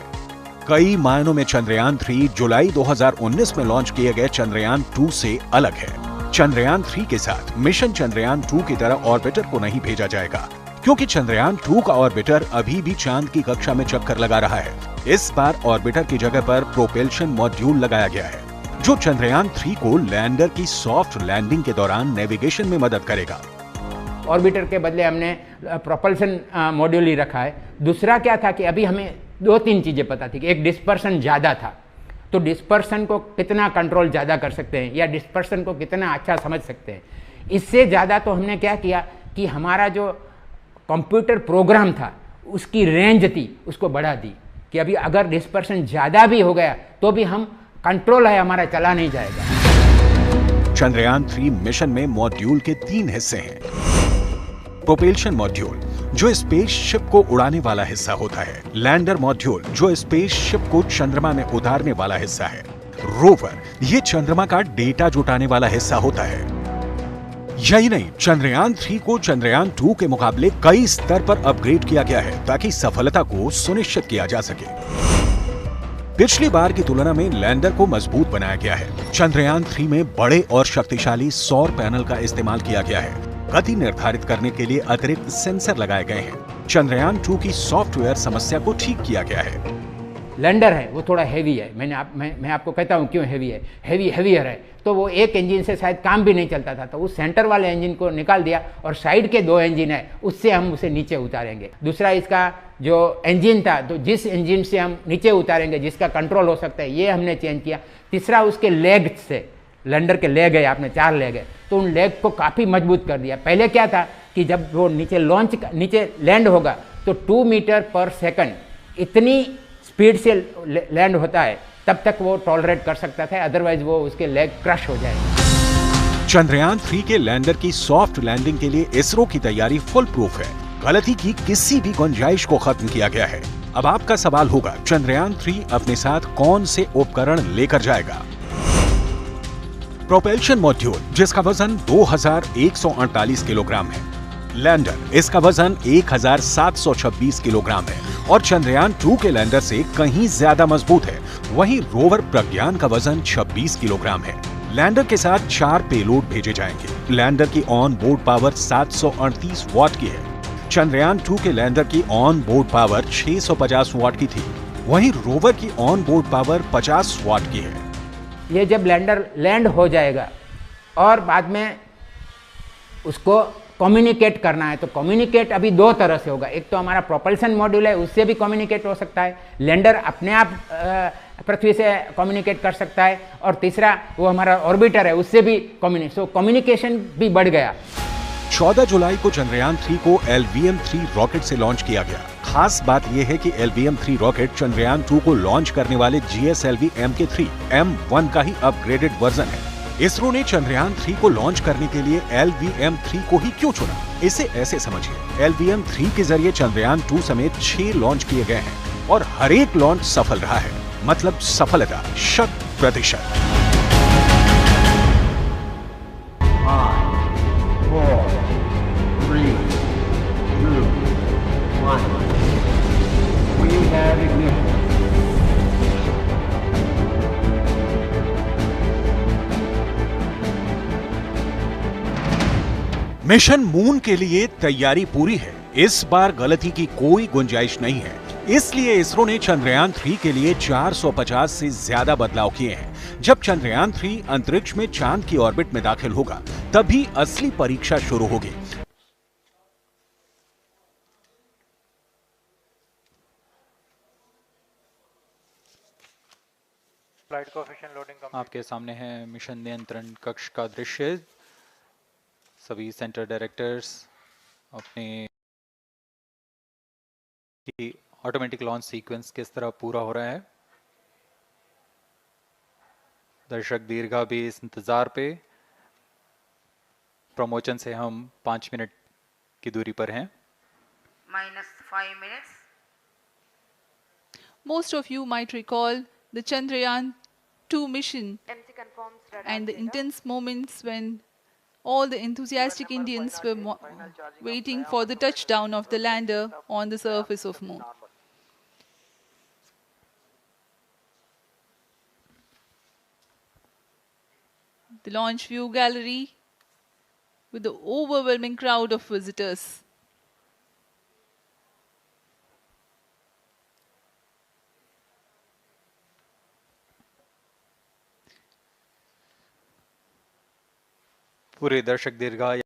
कई मायनों में चंद्रयान 3 जुलाई 2019 में लॉन्च किए गए चंद्रयान 2 से अलग है। चंद्रयान 3 के साथ मिशन चंद्रयान 2 की तरह ऑर्बिटर को नहीं भेजा जाएगा, क्योंकि चंद्रयान 2 का ऑर्बिटर अभी भी चांद की कक्षा में चक्कर लगा रहा है। इस बार ऑर्बिटर की जगह पर प्रोपेल्शन मॉड्यूल लगाया गया है, जो चंद्रयान 3 को लैंडर की सॉफ्ट लैंडिंग के दौरान नेविगेशन में मदद करेगा। ऑर्बिटर के बदले हमने प्रोपल्शन मॉड्यूल ही रखा है। दूसरा क्या था कि अभी हमें 2-3 चीज़ें पता थी कि एक डिस्पर्सन ज़्यादा था, तो डिस्पर्सन को कितना कंट्रोल ज़्यादा कर सकते हैं या डिस्पर्सन को कितना अच्छा समझ सकते हैं। इससे ज़्यादा तो हमने क्या किया कि हमारा जो कंप्यूटर प्रोग्राम था उसकी रेंज थी उसको बढ़ा दी कि अभी अगर डिस्पर्सन ज़्यादा भी हो गया तो भी हम कंट्रोल है हमारा, चला नहीं जाएगा। चंद्रयान 3 मिशन में मॉड्यूल के 3 हिस्से हैं। प्रोपेल्शन मॉड्यूल जो स्पेसशिप को उड़ाने वाला हिस्सा होता है, लैंडर मॉड्यूल जो स्पेसशिप को चंद्रमा में उतारने वाला हिस्सा है, रोवर ये चंद्रमा का डेटा जुटाने वाला हिस्सा होता है। यही नहीं, चंद्रयान 3 को चंद्रयान 2 के मुकाबले कई स्तर पर अपग्रेड किया गया है ताकि सफलता को सुनिश्चित किया जा सके। पिछली बार की तुलना में लैंडर को मजबूत बनाया गया है। चंद्रयान 3 में बड़े और शक्तिशाली सौर पैनल का इस्तेमाल किया गया है। गति निर्धारित करने के लिए अतिरिक्त सेंसर लगाए गए हैं। चंद्रयान 2 की सॉफ्टवेयर समस्या को ठीक किया गया है। लैंडर है वो थोड़ा हैवी है, मैं आपको कहता हूँ क्यों हैवी है, हैवियर है, तो वो एक इंजन से शायद काम भी नहीं चलता था, तो उस सेंटर वाले इंजन को निकाल दिया और साइड के 2 इंजन है उससे हम उसे नीचे उतारेंगे। दूसरा इसका जो इंजन था, तो जिस इंजन से हम नीचे उतारेंगे जिसका कंट्रोल हो सकता है, ये हमने चेंज किया। तीसरा उसके लेग से, लैंडर के लेग है, आपने 4 लेग है, तो उन लेग को काफ़ी मजबूत कर दिया। पहले क्या था कि जब वो नीचे लैंड होगा तो 2 मीटर पर सेकंड इतनी स्पीड से लैंड होता है, तब तक वो टॉलरेट कर सकता था, अदरवाइज वो उसके लेग क्रश हो जाएंगे। चंद्रयान 3 के लैंडर की सॉफ्ट लैंडिंग के लिए इसरो की तैयारी फुल प्रूफ है। गलती की किसी भी गुंजाइश को खत्म किया गया है। अब आपका सवाल होगा, चंद्रयान 3 अपने साथ कौन से उपकरण लेकर जाएगा? प्रोपेल्शन मॉड्यूल, जिसका वजन 2148 किलोग्राम है। लैंडर, इसका वजन 1726 किलोग्राम है और चंद्रयान 2 के लैंडर से कहीं ज्यादा मजबूत है। वहीं रोवर प्रज्ञान का वजन 26 किलोग्राम है। लैंडर के साथ 4 पेलोड भेजे जाएंगे। लैंडर की ऑन बोर्ड पावर 738 वॉट की है। चंद्रयान 2 के लैंडर की ऑन बोर्ड पावर 650 वॉट की थी, वहीं रोवर की ऑन बोर्ड पावर 50 वॉट की है। ये जब लैंडर लैंड हो जाएगा और बाद में उसको कम्युनिकेट करना है, तो कम्युनिकेट अभी 2 तरह से होगा। एक तो हमारा प्रोपल्शन मॉड्यूल है, उससे भी कम्युनिकेट हो सकता है। लैंडर अपने आप पृथ्वी से कम्युनिकेट कर सकता है, और तीसरा वो हमारा ऑर्बिटर है, उससे भी कम्युनिकेशन भी बढ़ गया। 14 जुलाई को चंद्रयान 3 को LVM-3 रॉकेट से लॉन्च किया गया। खास बात यह है कि LVM-3 रॉकेट चंद्रयान 2 को लॉन्च करने वाले GSLV Mk3 M1 का ही अपग्रेडेड वर्जन है। इसरो ने चंद्रयान 3 को लॉन्च करने के लिए LVM-3 को ही क्यों चुना? इसे ऐसे समझिए, LVM-3 के जरिए चंद्रयान 2 समेत 6 लॉन्च किए गए हैं और हर एक लॉन्च सफल रहा है। मतलब सफलता 100%। 5, 4, 3, 2, 1. We have ignition. Mission moon के लिए तैयारी पूरी है। इस बार गलती की कोई गुंजाइश नहीं है। इसलिए इसरो ने चंद्रयान 3 के लिए 450 से ज्यादा बदलाव किए हैं। जब चंद्रयान 3 अंतरिक्ष में चांद की ऑर्बिट में दाखिल होगा, तभी असली परीक्षा शुरू होगी। आपके सामने है मिशन नियंत्रण कक्ष का दृश्य। सभी सेंटर डायरेक्टर्स अपने ऑटोमेटिक लॉन्च सीक्वेंस किस तरह पूरा हो रहा है। दर्शक दीर्घा भी इस इंतजार पे। प्रमोशन से हम 5 मिनट की दूरी पर हैं। -5 minutes. Most of you might recall the Chandrayaan 2 mission and the intense moments when all the enthusiastic Indians were waiting for the touchdown of the lander on the surface of Moon. The launch view gallery with the overwhelming crowd of visitors. पूरे दर्शक दीर्घा